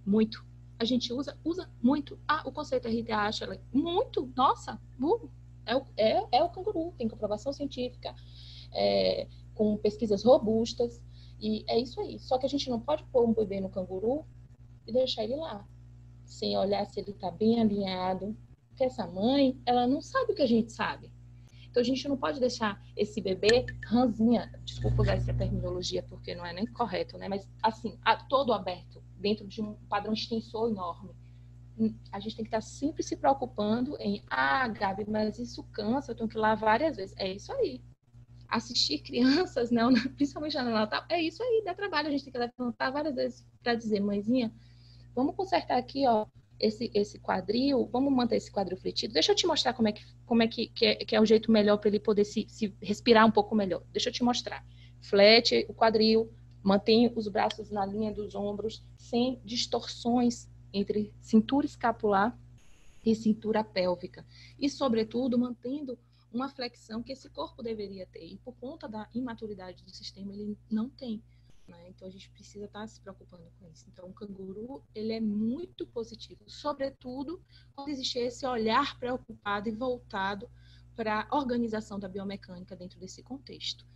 Muito. A gente usa muito. Ah, o conceito RTA, Ashley, muito. Nossa, é o canguru. Tem comprovação científica, com pesquisas robustas. E é isso aí. Só que a gente não pode pôr um bebê no canguru e deixar ele lá, sem olhar se ele está bem alinhado. Porque essa mãe, ela não sabe o que a gente sabe. Então, a gente não pode deixar esse bebê ranzinha, desculpa usar essa terminologia, porque não é nem correto, né? Mas, assim, todo aberto, dentro de um padrão extensor enorme. A gente tem que estar sempre se preocupando em, Gabi, mas isso cansa, eu tenho que ir lá várias vezes. É isso aí. Assistir crianças, né, principalmente no Natal, é isso aí, dá trabalho. A gente tem que levantar várias vezes para dizer, mãezinha, vamos consertar aqui, ó, esse quadril, vamos manter esse quadril fletido. Deixa eu te mostrar como é que é o jeito melhor para ele poder se respirar um pouco melhor. Deixa eu te mostrar. Flete o quadril, mantém os braços na linha dos ombros, sem distorções entre cintura escapular e cintura pélvica. E, sobretudo, mantendo uma flexão que esse corpo deveria ter. E por conta da imaturidade do sistema, ele não tem. Né? Então, a gente precisa estar se preocupando com isso. Então, o canguru, ele é muito positivo. Sobretudo, quando existe esse olhar preocupado e voltado para a organização da biomecânica dentro desse contexto.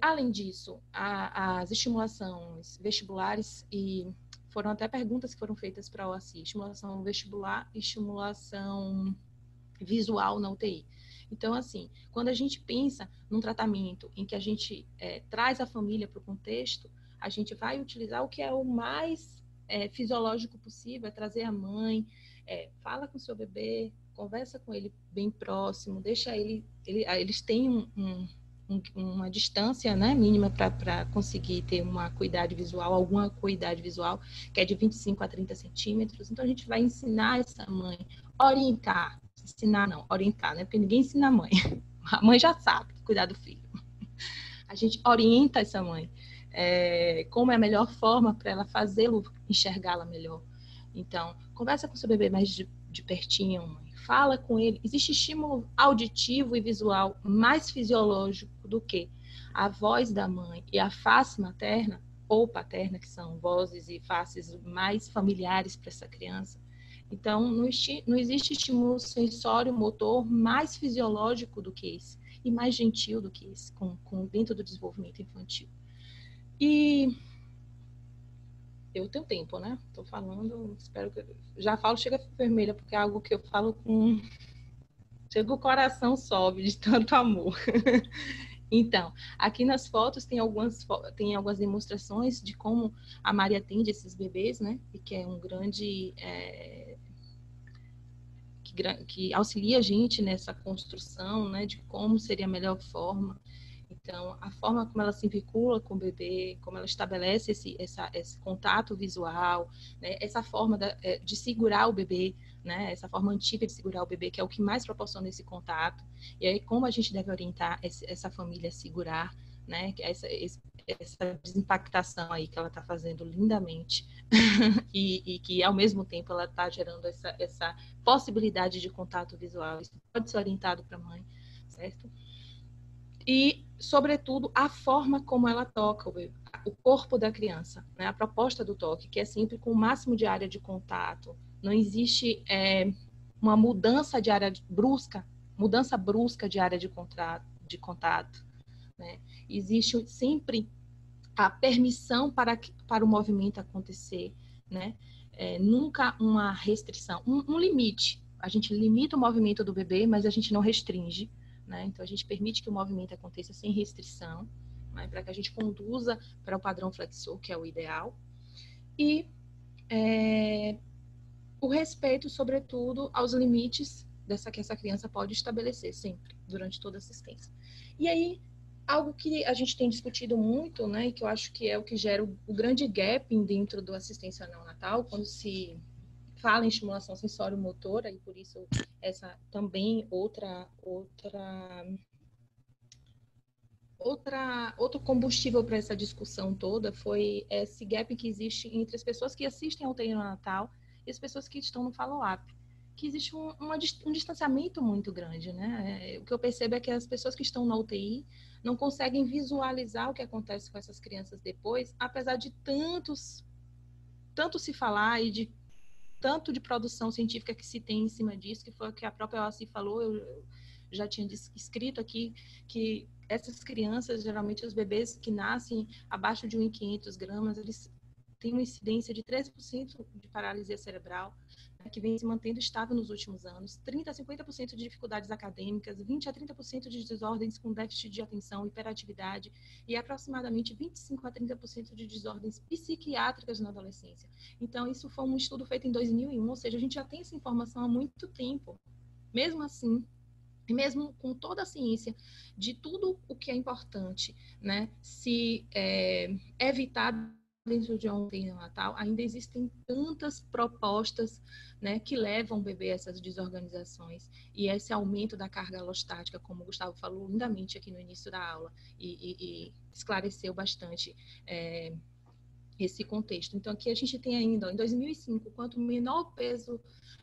Além disso, as estimulações vestibulares e foram até perguntas que foram feitas para a OACI, estimulação vestibular e estimulação visual na UTI. Então, assim, quando a gente pensa num tratamento em que a gente traz a família para o contexto, a gente vai utilizar o que é o mais fisiológico possível, trazer a mãe, fala com o seu bebê, conversa com ele bem próximo, deixa eles têm uma distância, né, mínima para conseguir ter uma acuidade visual, alguma acuidade visual, que é de 25 a 30 centímetros. Então, a gente vai ensinar essa mãe, orientar, né, porque ninguém ensina a mãe. A mãe já sabe cuidar do filho. A gente orienta essa mãe, como é a melhor forma para ela fazê-lo enxergá-la melhor. Então, conversa com seu bebê mais de pertinho, mãe. Fala com ele. Existe estímulo auditivo e visual mais fisiológico do que a voz da mãe e a face materna ou paterna, que são vozes e faces mais familiares para essa criança. Então, não existe estímulo sensório-motor mais fisiológico do que esse e mais gentil do que esse, dentro do desenvolvimento infantil. E eu tenho tempo, né? Estou falando, espero que... Já falo, chega vermelha, porque é algo que eu falo com... Chega o coração sobe de tanto amor. Então, aqui nas fotos tem algumas demonstrações de como a Maria atende esses bebês, né? E que é um grande... que auxilia a gente nessa construção, né? De como seria a melhor forma. Então, a forma como ela se vincula com o bebê, como ela estabelece esse contato visual, né? Essa forma de segurar o bebê, né? Essa forma antiga de segurar o bebê, que é o que mais proporciona esse contato. E aí, como a gente deve orientar essa família a segurar, né? Essa desimpactação aí que ela está fazendo lindamente e que, ao mesmo tempo, ela está gerando essa possibilidade de contato visual. Isso pode ser orientado para a mãe, certo? E, sobretudo, a forma como ela toca o corpo da criança, né? A proposta do toque, que é sempre com o máximo de área de contato. Não existe uma mudança brusca de área de contato. Né? Existe sempre a permissão para o movimento acontecer, né? Nunca uma restrição, um limite. A gente limita o movimento do bebê, mas a gente não restringe. Né? Então, a gente permite que o movimento aconteça sem restrição, né? Para que a gente conduza para o padrão flexor, que é o ideal. E o respeito, sobretudo, aos limites que essa criança pode estabelecer sempre, durante toda a assistência. E aí, algo que a gente tem discutido muito, né, e que eu acho que é o que gera o grande gap dentro do assistência neonatal, quando se fala em estimulação sensório-motora, e por isso essa também outro combustível para essa discussão toda foi esse gap que existe entre as pessoas que assistem ao UTI neonatal e as pessoas que estão no follow-up, que existe um distanciamento muito grande, né? O que eu percebo é que as pessoas que estão na UTI não conseguem visualizar o que acontece com essas crianças depois, apesar de tanto se falar e tanto de produção científica que se tem em cima disso, que foi o que a própria OACI falou. Eu já tinha escrito aqui que essas crianças, geralmente os bebês que nascem abaixo de 1.500 gramas, eles têm uma incidência de 13% de paralisia cerebral, né, que vem se mantendo estável nos últimos anos, 30% a 50% de dificuldades acadêmicas, 20% a 30% de desordens com déficit de atenção, hiperatividade, e aproximadamente 25% a 30% de desordens psiquiátricas na adolescência. Então, isso foi um estudo feito em 2001, ou seja, a gente já tem essa informação há muito tempo. Mesmo assim, e mesmo com toda a ciência de tudo o que é importante, né, se evitar dentro de um UTI neonatal, ainda existem tantas propostas, né, que levam o bebê a essas desorganizações e esse aumento da carga alostática, como o Gustavo falou lindamente aqui no início da aula e esclareceu bastante esse contexto. Então, aqui a gente tem ainda, em 2005, quanto menor o peso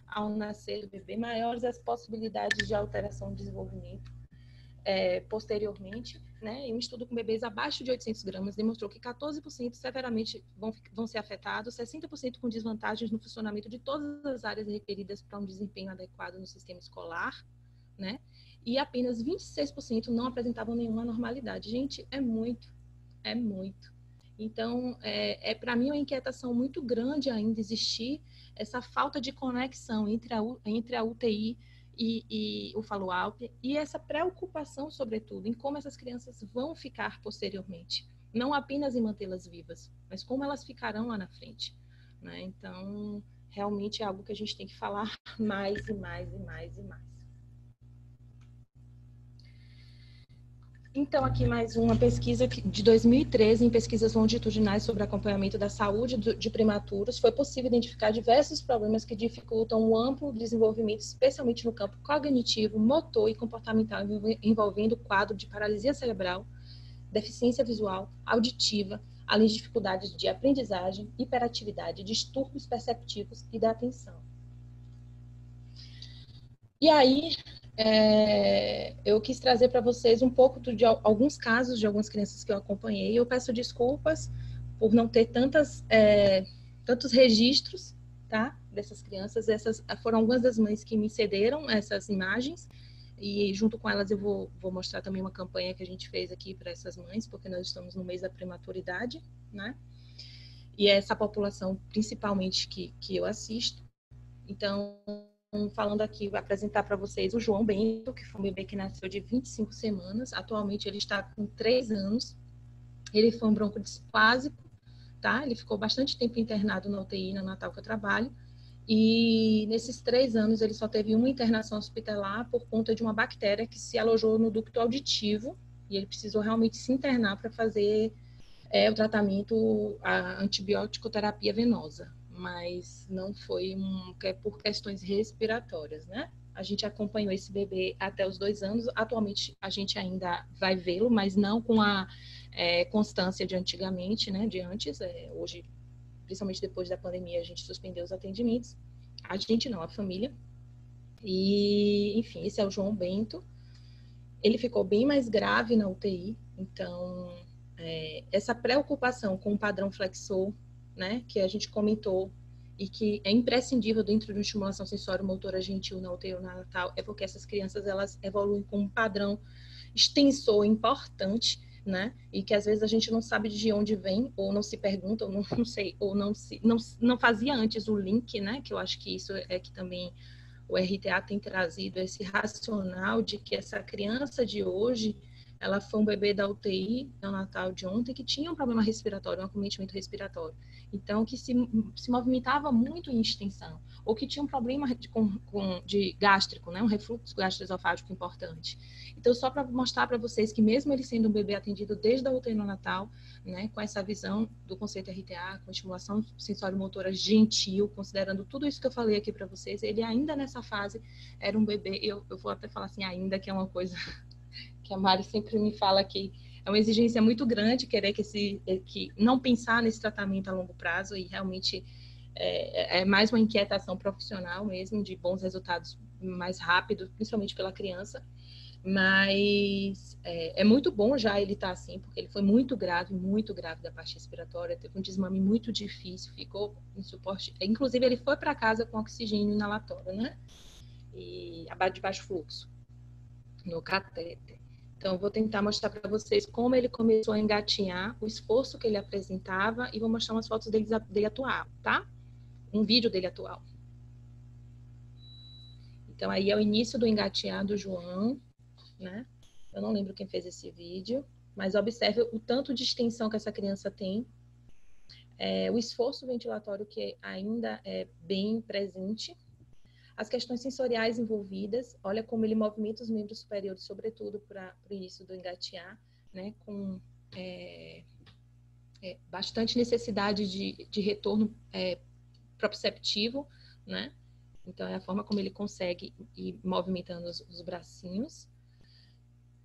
ao nascer do bebê, maiores as possibilidades de alteração de desenvolvimento posteriormente, né? E um estudo com bebês abaixo de 800 gramas demonstrou que 14% severamente vão ser afetados, 60% com desvantagens no funcionamento de todas as áreas requeridas para um desempenho adequado no sistema escolar, né? E apenas 26% não apresentavam nenhuma anormalidade. Gente, é muito. Então, para mim, é uma inquietação muito grande ainda existir essa falta de conexão entre a UTI e o follow-up, e essa preocupação, sobretudo, em como essas crianças vão ficar posteriormente. Não apenas em mantê-las vivas, mas como elas ficarão lá na frente, né? Então, realmente é algo que a gente tem que falar mais e mais e mais e mais. Então, aqui mais uma pesquisa de 2013, em pesquisas longitudinais sobre acompanhamento da saúde de prematuros, foi possível identificar diversos problemas que dificultam o amplo desenvolvimento, especialmente no campo cognitivo, motor e comportamental, envolvendo o quadro de paralisia cerebral, deficiência visual, auditiva, além de dificuldades de aprendizagem, hiperatividade, distúrbios perceptivos e da atenção. E aí, eu quis trazer para vocês um pouco de alguns casos de algumas crianças que eu acompanhei. Eu peço desculpas por não ter tantos registros, tá, dessas crianças. Essas foram algumas das mães que me cederam essas imagens, e junto com elas eu vou mostrar também uma campanha que a gente fez aqui para essas mães, porque nós estamos no mês da prematuridade, né? E é essa população principalmente que eu assisto. Então, falando aqui, vou apresentar para vocês o João Bento, que foi um bebê que nasceu de 25 semanas. Atualmente ele está com 3 anos. Ele foi um broncodisplásico, tá? Ele ficou bastante tempo internado na UTI, na Natal que eu trabalho. E nesses 3 anos ele só teve uma internação hospitalar por conta de uma bactéria que se alojou no ducto auditivo. E ele precisou realmente se internar para fazer o tratamento, a antibiótico-terapia venosa. Mas não foi por questões respiratórias, né? A gente acompanhou esse bebê até os 2 anos. Atualmente, a gente ainda vai vê-lo, mas não com a constância de antigamente, né? De antes. Hoje, principalmente depois da pandemia, a gente suspendeu os atendimentos. A gente não, a família. E, enfim, esse é o João Bento. Ele ficou bem mais grave na UTI. Então, essa preocupação com o padrão flexor, né, que a gente comentou e que é imprescindível dentro de uma estimulação sensório-motora gentil na UTI neonatal, é porque essas crianças elas evoluem com um padrão extensor importante, né, e que às vezes a gente não sabe de onde vem, ou não se pergunta, ou não sei, ou não fazia antes o link, né, que eu acho que isso é que também o RTA tem trazido esse racional de que essa criança de hoje ela foi um bebê da UTI neonatal de ontem que tinha um problema respiratório, um acometimento respiratório. Então, que se movimentava muito em extensão, ou que tinha um problema de gástrico, né? Um refluxo gastroesofágico importante. Então, só para mostrar para vocês que mesmo ele sendo um bebê atendido desde a UTI neonatal, né, com essa visão do conceito RTA, com estimulação sensório-motora gentil, considerando tudo isso que eu falei aqui para vocês, ele ainda nessa fase era um bebê, eu vou até falar assim, ainda, que é uma coisa que a Mari sempre me fala que é uma exigência muito grande querer que não pensar nesse tratamento a longo prazo, e realmente é mais uma inquietação profissional mesmo, de bons resultados mais rápido, principalmente pela criança. Mas é muito bom já ele estar assim, porque ele foi muito grave da parte respiratória, teve um desmame muito difícil, ficou em suporte, inclusive ele foi para casa com oxigênio inalatório, né? E de baixo fluxo, no catéter. Então, eu vou tentar mostrar para vocês como ele começou a engatinhar, o esforço que ele apresentava, e vou mostrar umas fotos dele atual, tá? Um vídeo dele atual. Então, aí é o início do engatinhar do João, né? Eu não lembro quem fez esse vídeo, mas observe o tanto de extensão que essa criança tem, o esforço ventilatório que ainda é bem presente, as questões sensoriais envolvidas, olha como ele movimenta os membros superiores, sobretudo para o início do engatear, né, com bastante necessidade de retorno proprioceptivo, né? Então, é a forma como ele consegue ir movimentando os bracinhos.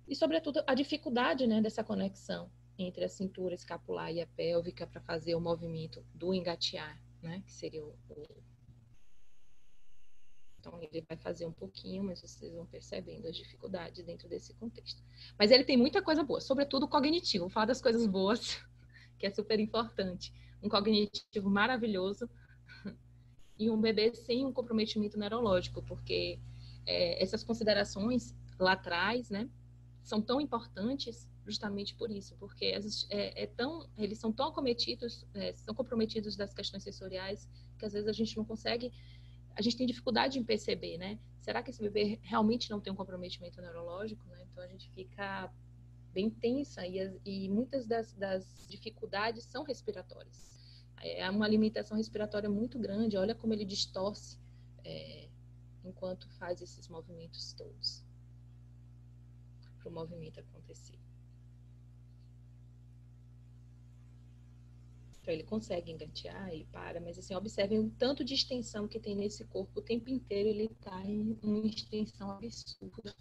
E, sobretudo, a dificuldade, né, dessa conexão entre a cintura escapular e a pélvica para fazer o movimento do engatear, né, que seria Então, ele vai fazer um pouquinho, mas vocês vão percebendo as dificuldades dentro desse contexto. Mas ele tem muita coisa boa, sobretudo cognitivo. Vou falar das coisas boas, que é super importante. Um cognitivo maravilhoso e um bebê sem um comprometimento neurológico, porque essas considerações lá atrás, né, são tão importantes justamente por isso, porque eles são tão acometidos, são comprometidos das questões sensoriais, que às vezes a gente não consegue, a gente tem dificuldade em perceber, né? Será que esse bebê realmente não tem um comprometimento neurológico, né? Então a gente fica bem tensa e muitas das dificuldades são respiratórias. É uma limitação respiratória muito grande, olha como ele distorce enquanto faz esses movimentos todos, para o movimento acontecer. Então, ele consegue engatear, ele para, mas assim, observem o tanto de extensão que tem nesse corpo, o tempo inteiro ele está em uma extensão absurda,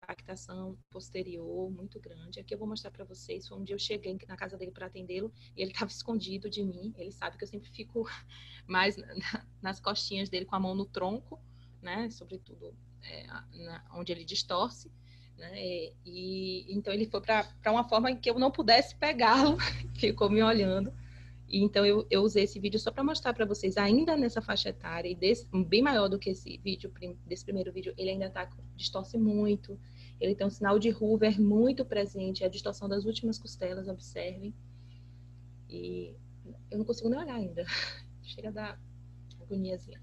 impactação posterior muito grande. Aqui eu vou mostrar para vocês, foi um dia eu cheguei na casa dele para atendê-lo e ele estava escondido de mim, ele sabe que eu sempre fico mais nas costinhas dele com a mão no tronco, né, sobretudo onde ele distorce, né, e então ele foi para uma forma em que eu não pudesse pegá-lo, ficou me olhando. E então eu usei esse vídeo só para mostrar para vocês, ainda nessa faixa etária, e bem maior do que esse vídeo, desse primeiro vídeo, ele ainda distorce muito, ele tem um sinal de Hoover muito presente, a distorção das últimas costelas, observem. E eu não consigo nem olhar ainda, chega a dar agoniazinha.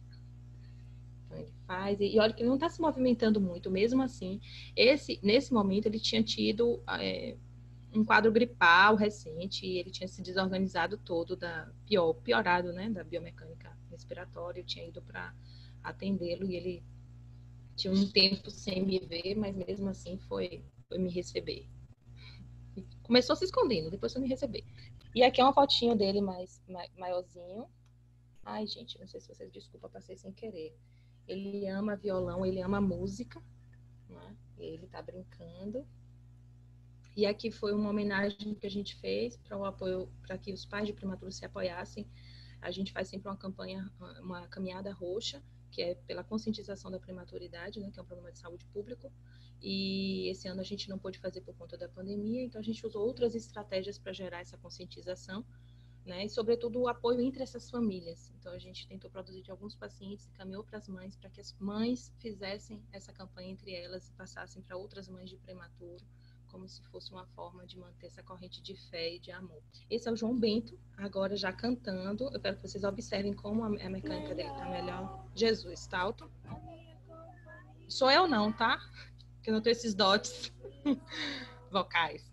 Então ele faz, e olha que ele não está se movimentando muito, mesmo assim, nesse momento ele tinha tido um quadro gripal recente, e ele tinha se desorganizado todo, piorado, né, da biomecânica respiratória. Eu tinha ido para atendê-lo e ele tinha um tempo sem me ver, mas mesmo assim foi me receber. Começou se escondendo, depois foi me receber. E aqui é uma fotinho dele maiorzinho. Ai, gente, não sei se vocês, desculpa, passei sem querer. Ele ama violão, ele ama música, né? Ele tá brincando. E aqui foi uma homenagem que a gente fez para o apoio, para que os pais de prematuros se apoiassem. A gente faz sempre uma campanha, uma caminhada roxa, que é pela conscientização da prematuridade, né, que é um problema de saúde público. E esse ano a gente não pôde fazer por conta da pandemia, então a gente usou outras estratégias para gerar essa conscientização, né, e sobretudo o apoio entre essas famílias. Então a gente tentou produzir de alguns pacientes e caminhou para as mães, para que as mães fizessem essa campanha entre elas e passassem para outras mães de prematuro, como se fosse uma forma de manter essa corrente de fé e de amor. Esse é o João Bento, agora já cantando. Eu quero que vocês observem como a mecânica dele está melhor. Jesus, tá alto? Sou eu não, tá? Que eu não tenho esses dotes. vocais.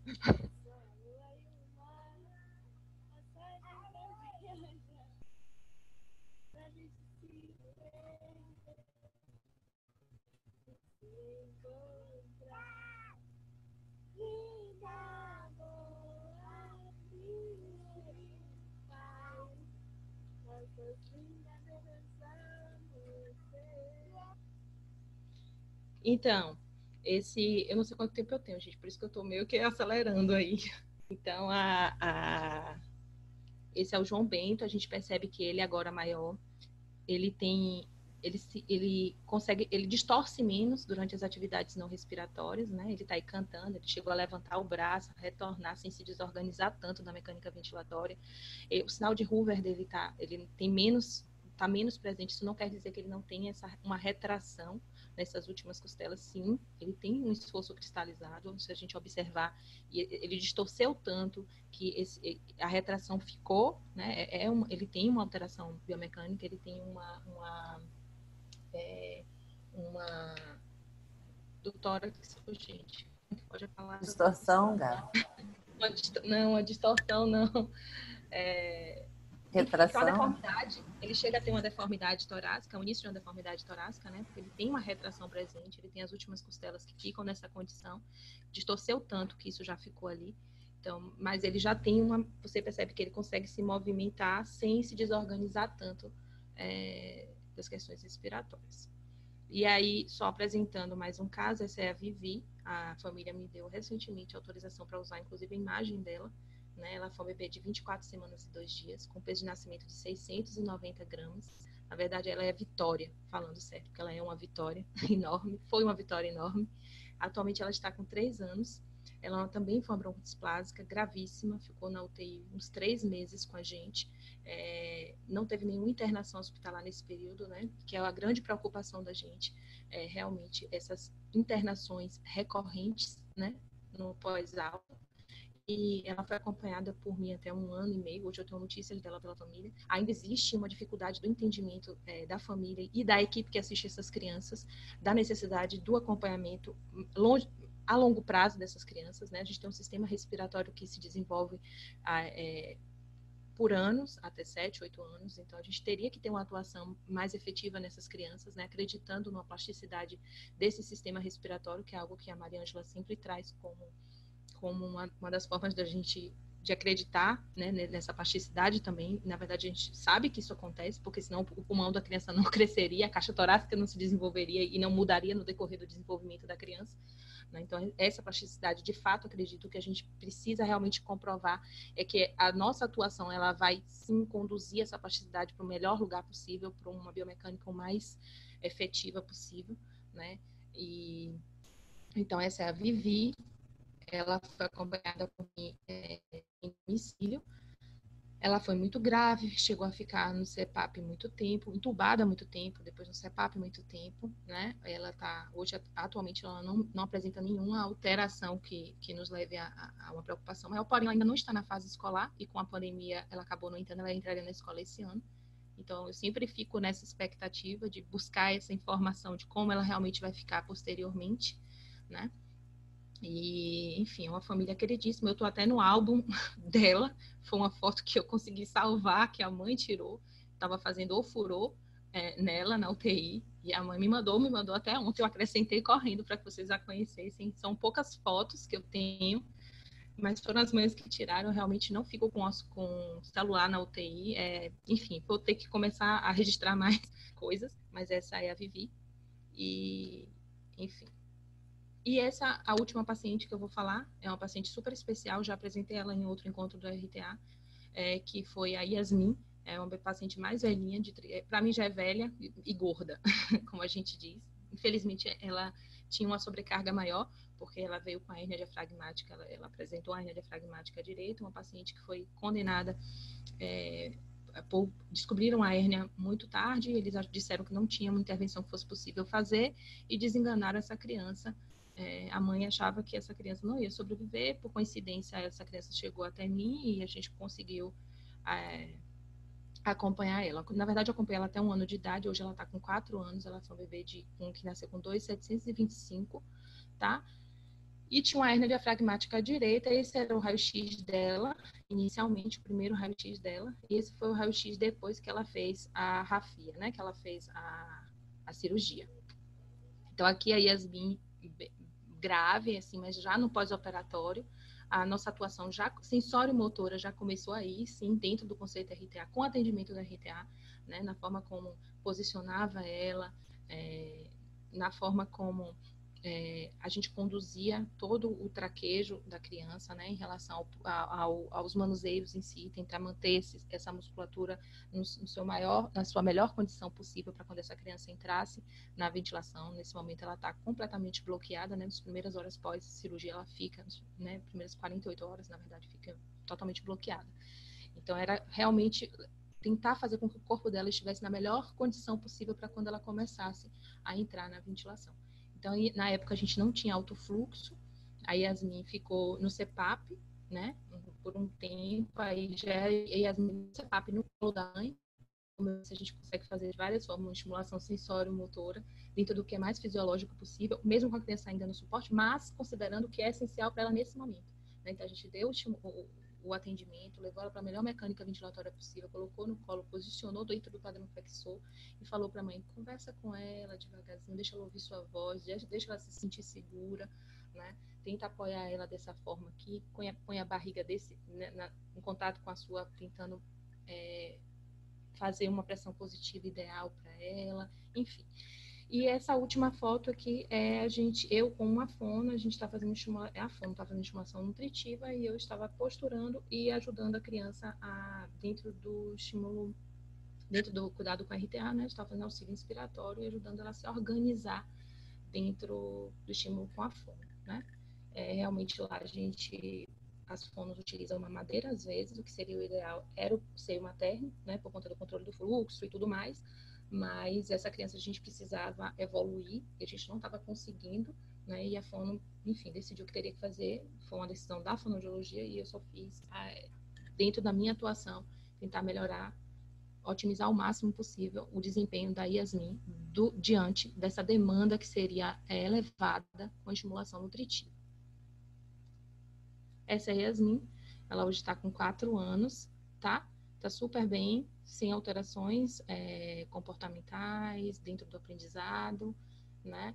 Então, eu não sei quanto tempo eu tenho, gente, por isso que eu estou meio que acelerando aí. Então, esse é o João Bento, a gente percebe que ele agora maior, ele consegue, ele distorce menos durante as atividades não respiratórias, né? Ele está aí cantando, ele chegou a levantar o braço, a retornar sem se desorganizar tanto na mecânica ventilatória. O sinal de Hoover dele ele tem menos, está menos presente. Isso não quer dizer que ele não tenha uma retração nessas últimas costelas. Sim, ele tem um esforço cristalizado. Se a gente observar, ele distorceu tanto que a retração ficou, né? Ele tem uma alteração biomecânica, ele tem uma do tórax, gente, pode falar? Distorção, Gabi? Não, a distorção não. Retração? Uma deformidade, ele chega a ter uma deformidade torácica, o início de uma deformidade torácica, né? Porque ele tem uma retração presente, ele tem as últimas costelas que ficam nessa condição, distorceu tanto que isso já ficou ali. Então, mas ele já tem você percebe que ele consegue se movimentar sem se desorganizar tanto das questões respiratórias. E aí, só apresentando mais um caso, essa é a Vivi, a família me deu recentemente autorização para usar, inclusive, a imagem dela, né? Ela foi um bebê de 24 semanas e 2 dias, com peso de nascimento de 690 gramas. Na verdade, ela é a Vitória, falando certo, porque ela é uma vitória enorme, foi uma vitória enorme. Atualmente, ela está com 3 anos. Ela também foi uma broncoesplásica gravíssima, ficou na UTI uns 3 meses com a gente. Não teve nenhuma internação hospitalar nesse período, né? Que é a grande preocupação da gente, realmente essas internações recorrentes, né? No pós-alta. E ela foi acompanhada por mim até 1 ano e meio. Hoje eu tenho notícias dela pela família. Ainda existe uma dificuldade do entendimento da família e da equipe que assiste essas crianças, da necessidade do acompanhamento a longo prazo dessas crianças, né? A gente tem um sistema respiratório que se desenvolve por anos, até 7, 8 anos, então a gente teria que ter uma atuação mais efetiva nessas crianças, né? Acreditando numa plasticidade desse sistema respiratório, que é algo que a Maria Ângela sempre traz como uma das formas da gente de acreditar, né, nessa plasticidade também. Na verdade, a gente sabe que isso acontece, porque senão o pulmão da criança não cresceria, a caixa torácica não se desenvolveria e não mudaria no decorrer do desenvolvimento da criança. Né? Então, essa plasticidade, de fato, acredito que a gente precisa realmente comprovar é que a nossa atuação ela vai, sim, conduzir essa plasticidade para o melhor lugar possível, para uma biomecânica o mais efetiva possível, né? E então, essa é a Vivi. Ela foi acompanhada por mim em domicílio. Ela foi muito grave, chegou a ficar no CPAP muito tempo, entubada há muito tempo, depois no CPAP muito tempo, né? Ela tá, hoje, atualmente, ela não apresenta nenhuma alteração que nos leve a uma preocupação maior, porém, ela ainda não está na fase escolar e com a pandemia ela acabou não entrando, ela entraria na escola esse ano. Então, eu sempre fico nessa expectativa de buscar essa informação de como ela realmente vai ficar posteriormente, né? E, enfim, uma família queridíssima. Eu estou até no álbum dela. Foi uma foto que eu consegui salvar, que a mãe tirou. Estava fazendo o furor nela, na UTI. E a mãe me mandou até ontem. Eu acrescentei correndo para que vocês a conhecessem. São poucas fotos que eu tenho, mas foram as mães que tiraram. Eu realmente não fico com celular na UTI. Enfim, vou ter que começar a registrar mais coisas, mas essa é a Vivi. E, enfim. E a última paciente que eu vou falar é uma paciente super especial, já apresentei ela em outro encontro do RTA, que foi a Yasmin, é uma paciente mais velhinha, para mim já é velha e gorda, como a gente diz. Infelizmente, ela tinha uma sobrecarga maior, porque ela veio com a hérnia diafragmática, ela apresentou a hérnia diafragmática direita, uma paciente que foi condenada descobriram a hérnia muito tarde, eles disseram que não tinha uma intervenção que fosse possível fazer e desenganaram essa criança. A mãe achava que essa criança não ia sobreviver, por coincidência essa criança chegou até mim e a gente conseguiu acompanhar ela. Na verdade, eu acompanhei ela até 1 ano de idade, hoje ela está com 4 anos, ela foi um bebê que nasceu com 2,725, tá? e tinha uma hérnia diafragmática à direita. Esse era o raio-x dela, inicialmente, o primeiro raio-x dela. E esse foi o raio-x depois que ela fez a rafia, né? Que ela fez a cirurgia. Então, aqui a Yasmin, grave, assim, mas já no pós-operatório, a nossa atuação já sensório-motora já começou aí, sim, dentro do conceito RTA, com atendimento do RTA, né? Na forma como posicionava ela, na forma como a gente conduzia todo o traquejo da criança, né, em relação aos manuseios em si, tentar manter essa musculatura na sua melhor condição possível para quando essa criança entrasse na ventilação. Nesse momento ela está completamente bloqueada, né, nas primeiras horas pós-cirurgia ela fica, né, primeiras 48 horas, na verdade, fica totalmente bloqueada. Então era realmente tentar fazer com que o corpo dela estivesse na melhor condição possível para quando ela começasse a entrar na ventilação. Então, na época, a gente não tinha alto fluxo, a Yasmin ficou no CPAP, né, por um tempo, aí já a Yasmin no CPAP no colo da mãe, como a gente consegue fazer de várias formas, uma estimulação sensório-motora, dentro do que é mais fisiológico possível, mesmo com a criança ainda no suporte, mas considerando o que é essencial para ela nesse momento. Né? Então, a gente deu o atendimento, levou ela para a melhor mecânica ventilatória possível, colocou no colo, posicionou dentro do padrão flexor e falou para a mãe, conversa com ela devagarzinho, deixa ela ouvir sua voz, deixa ela se sentir segura, né? Tenta apoiar ela dessa forma aqui, põe a barriga em contato com a sua, tentando fazer uma pressão positiva ideal para ela, enfim. E essa última foto aqui é eu com uma fono, a gente está fazendo a fono está fazendo estimulação nutritiva e eu estava posturando e ajudando a criança dentro do estímulo, dentro do cuidado com a RTA, né? Estava fazendo auxílio inspiratório e ajudando ela a se organizar dentro do estímulo com a fono, né? Realmente lá as fonos utilizam uma madeira às vezes, o que seria o ideal era o seio materno, né? Por conta do controle do fluxo e tudo mais. Mas essa criança a gente precisava evoluir, e a gente não estava conseguindo, né? E a fono, enfim, decidiu que teria que fazer, foi uma decisão da fonoaudiologia e eu só fiz, dentro da minha atuação, tentar melhorar, otimizar ao máximo possível o desempenho da Yasmin diante dessa demanda que seria elevada com a estimulação nutritiva. Essa é a Yasmin, ela hoje está com 4 anos, tá? Está super bem, sem alterações comportamentais, dentro do aprendizado, né?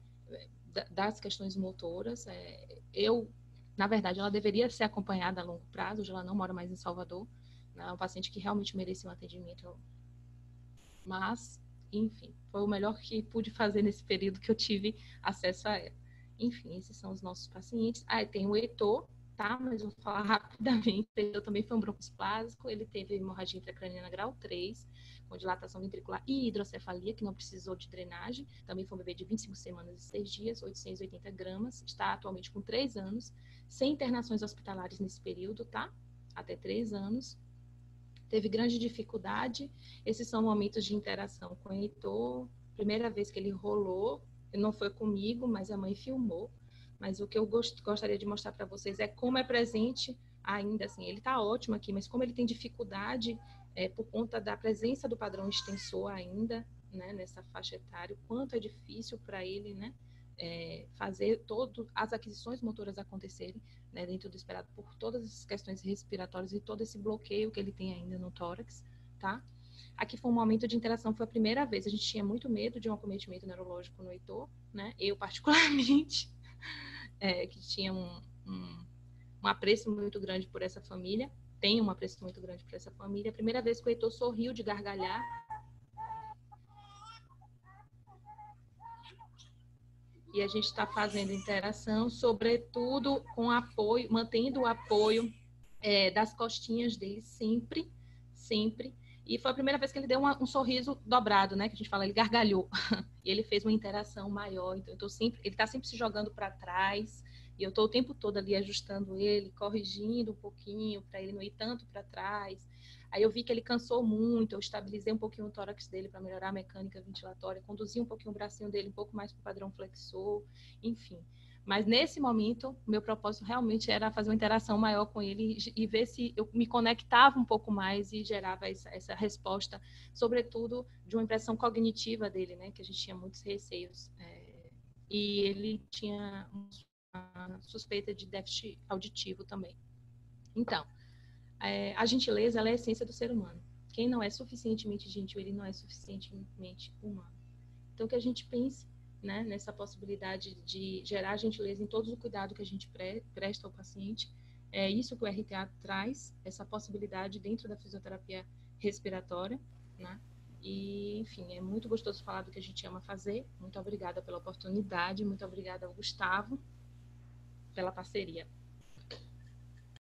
Das questões motoras. Na verdade, ela deveria ser acompanhada a longo prazo, hoje ela não mora mais em Salvador, né? É um paciente que realmente merecia um atendimento, mas, enfim, foi o melhor que pude fazer nesse período que eu tive acesso a ela. Enfim, esses são os nossos pacientes. Tem o Heitor, tá? Mas eu vou falar rapidamente. Ele também foi um broncoesplásico, ele teve hemorragia intracraniana grau 3, com dilatação ventricular e hidrocefalia, que não precisou de drenagem. Também foi um bebê de 25 semanas e 6 dias, 880 gramas. Está atualmente com 3 anos, sem internações hospitalares nesse período, tá? Até 3 anos. Teve grande dificuldade. Esses são momentos de interação com o Heitor. Primeira vez que ele rolou, não foi comigo, mas a mãe filmou. Mas o que eu gostaria de mostrar para vocês é como é presente ainda, assim, ele está ótimo aqui, mas como ele tem dificuldade por conta da presença do padrão extensor ainda, né, nessa faixa etária, o quanto é difícil para ele, né, fazer todas as aquisições motoras acontecerem, né, dentro do esperado por todas as questões respiratórias e todo esse bloqueio que ele tem ainda no tórax, tá? Aqui foi um momento de interação, foi a primeira vez, a gente tinha muito medo de um acometimento neurológico no Heitor, né, eu particularmente, que tinha um apreço muito grande por essa família, tem um apreço muito grande por essa família. A primeira vez que o Heitor sorriu de gargalhar, e a gente está fazendo interação, sobretudo com apoio, mantendo o apoio das costinhas dele sempre, sempre. E foi a primeira vez que ele deu um sorriso dobrado, né? Que a gente fala, ele gargalhou. E ele fez uma interação maior. Então, ele está sempre se jogando para trás. E eu estou o tempo todo ali ajustando ele, corrigindo um pouquinho, para ele não ir tanto para trás. Aí eu vi que ele cansou muito, eu estabilizei um pouquinho o tórax dele para melhorar a mecânica ventilatória, conduzi um pouquinho o bracinho dele um pouco mais para o padrão flexor, enfim. Mas nesse momento, meu propósito realmente era fazer uma interação maior com ele e ver se eu me conectava um pouco mais e gerava essa resposta, sobretudo de uma impressão cognitiva dele, né, que a gente tinha muitos receios. E ele tinha suspeita de déficit auditivo também. Então, a gentileza, ela é a essência do ser humano. Quem não é suficientemente gentil, ele não é suficientemente humano. Então, que a gente pense, né, nessa possibilidade de gerar gentileza em todo o cuidado que a gente presta ao paciente. É isso que o RTA traz, essa possibilidade dentro da fisioterapia respiratória, né? E, enfim, é muito gostoso falar do que a gente ama fazer. Muito obrigada pela oportunidade, muito obrigada ao Gustavo pela parceria.